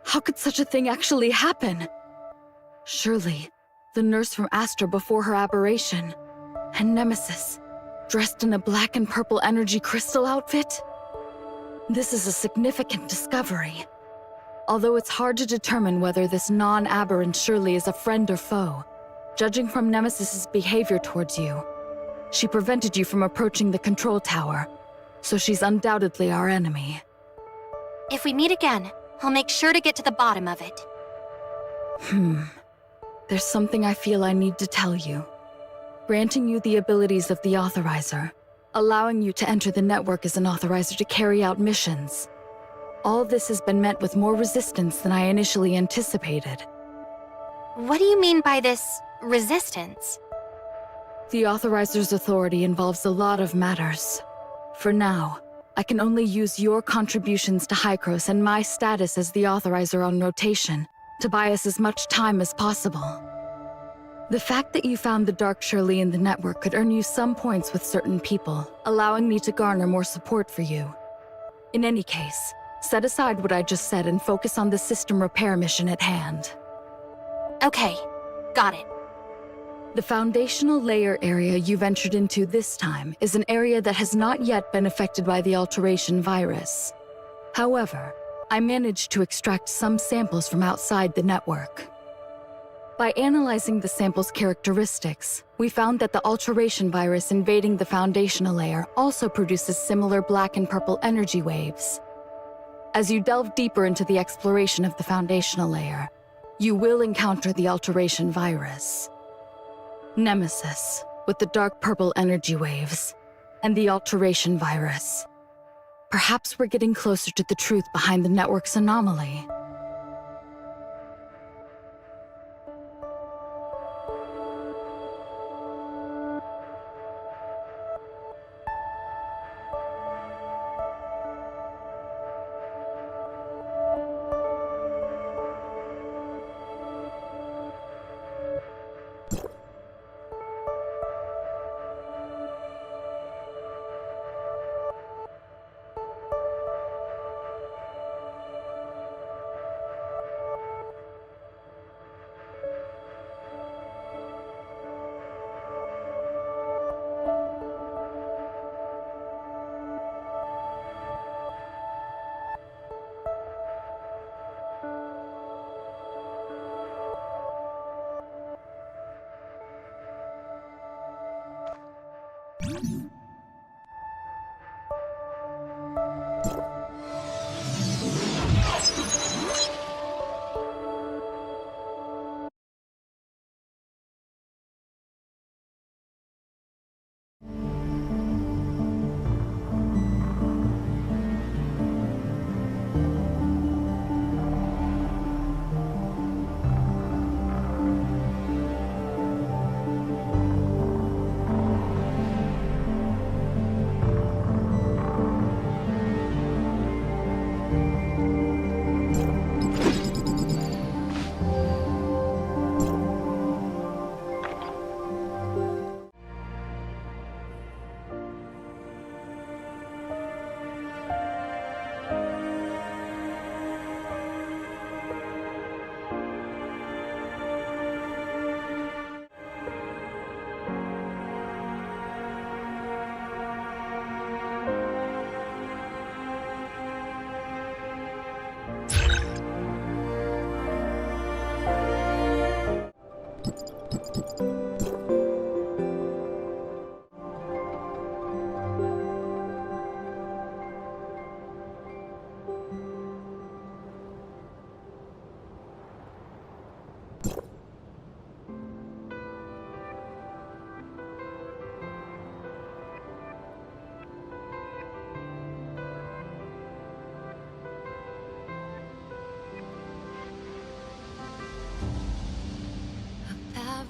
How could such a thing actually happen? Surely, the nurse from Astra before her aberration, and Nemesis, dressed in a black and purple energy crystal outfit? This is a significant discovery. Although it's hard to determine whether this non-aberrant Shirley is a friend or foe, judging from Nemesis's behavior towards you, she prevented you from approaching the control tower, so she's undoubtedly our enemy. If we meet again, I'll make sure to get to the bottom of it. There's something I feel I need to tell you. Granting you the abilities of the Authorizer, allowing you to enter the network as an Authorizer to carry out missions. All this has been met with more resistance than I initially anticipated. What do you mean by this resistance? The Authorizer's authority involves a lot of matters. For now, I can only use your contributions to Hykros and my status as the Authorizer on rotation to buy us as much time as possible. The fact that you found the Dark Shirley in the network could earn you some points with certain people, allowing me to garner more support for you. In any case, set aside what I just said and focus on the system repair mission at hand. Okay, got it. The foundational layer area you ventured into this time is an area that has not yet been affected by the alteration virus. However, I managed to extract some samples from outside the network. By analyzing the sample's characteristics, we found that the alteration virus invading the foundational layer also produces similar black and purple energy waves. As you delve deeper into the exploration of the foundational layer, you will encounter the alteration virus. Nemesis, with the dark purple energy waves, and the alteration virus. Perhaps we're getting closer to the truth behind the network's anomaly.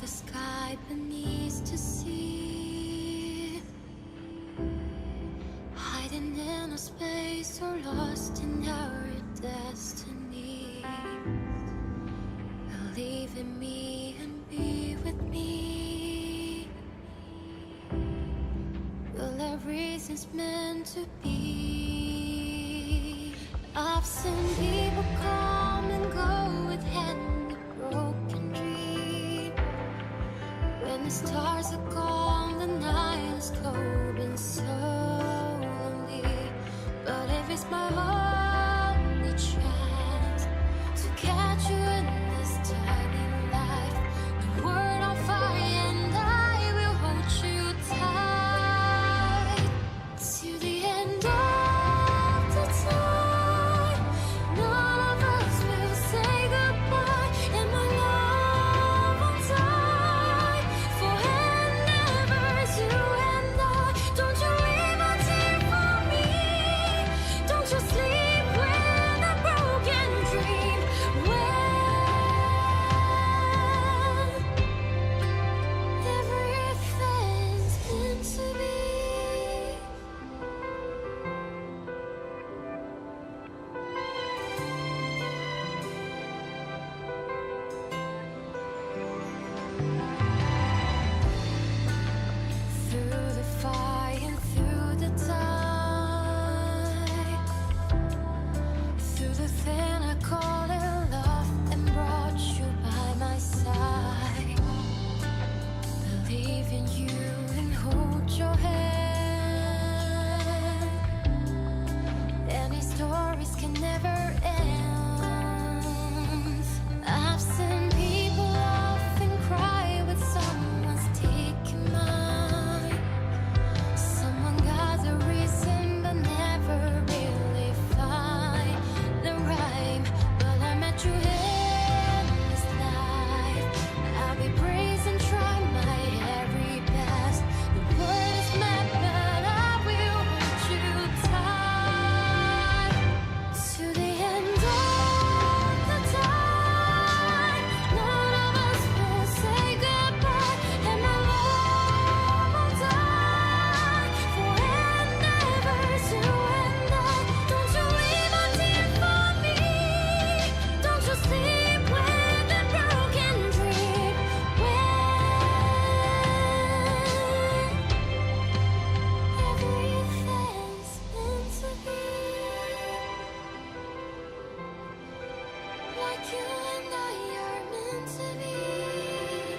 The sky beneath to see, hiding in a space so lost in meant to be. I've seen people come and go with hand a broken dream. When the stars are gone, the night is cold and so lonely. But if it's my only chance to catch you in this tiny life, the world on fire and I will hold you tight to the end of the time. None of us will say goodbye, and my love will die forever. You and I. Don't you leave a tear for me. Don't you sleep with a broken dream. When everything's meant to be. Through the fire and through the tide, through the thin I call it love and brought you by my side. Believe in you and hold your hand. Any stories can never end. I've seen people often cry with someone's taking mine. Someone got the reason but never really find the rhyme. But I met you in this life. I'll be brave and try my very best. The word is meant, but I will hold you tight to the end of the time. None of us will say goodbye, and my love will die forever. You and I. Don't you leave a tear for me. Don't you sleep with a broken dream. When everything's meant to be. Like you and I are meant to be.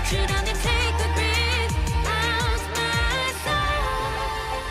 Should I take a breath out my side?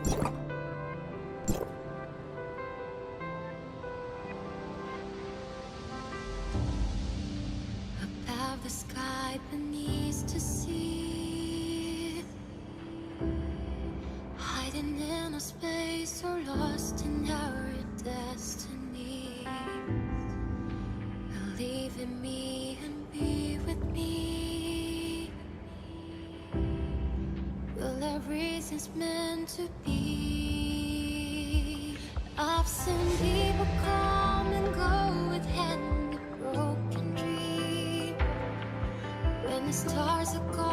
Above the sky beneath to see, hiding in a space or lost in our destiny. Believe in me and be with me. Well, everything's meant to be. I've seen people come and go with hand broken dreams. When the stars are gone.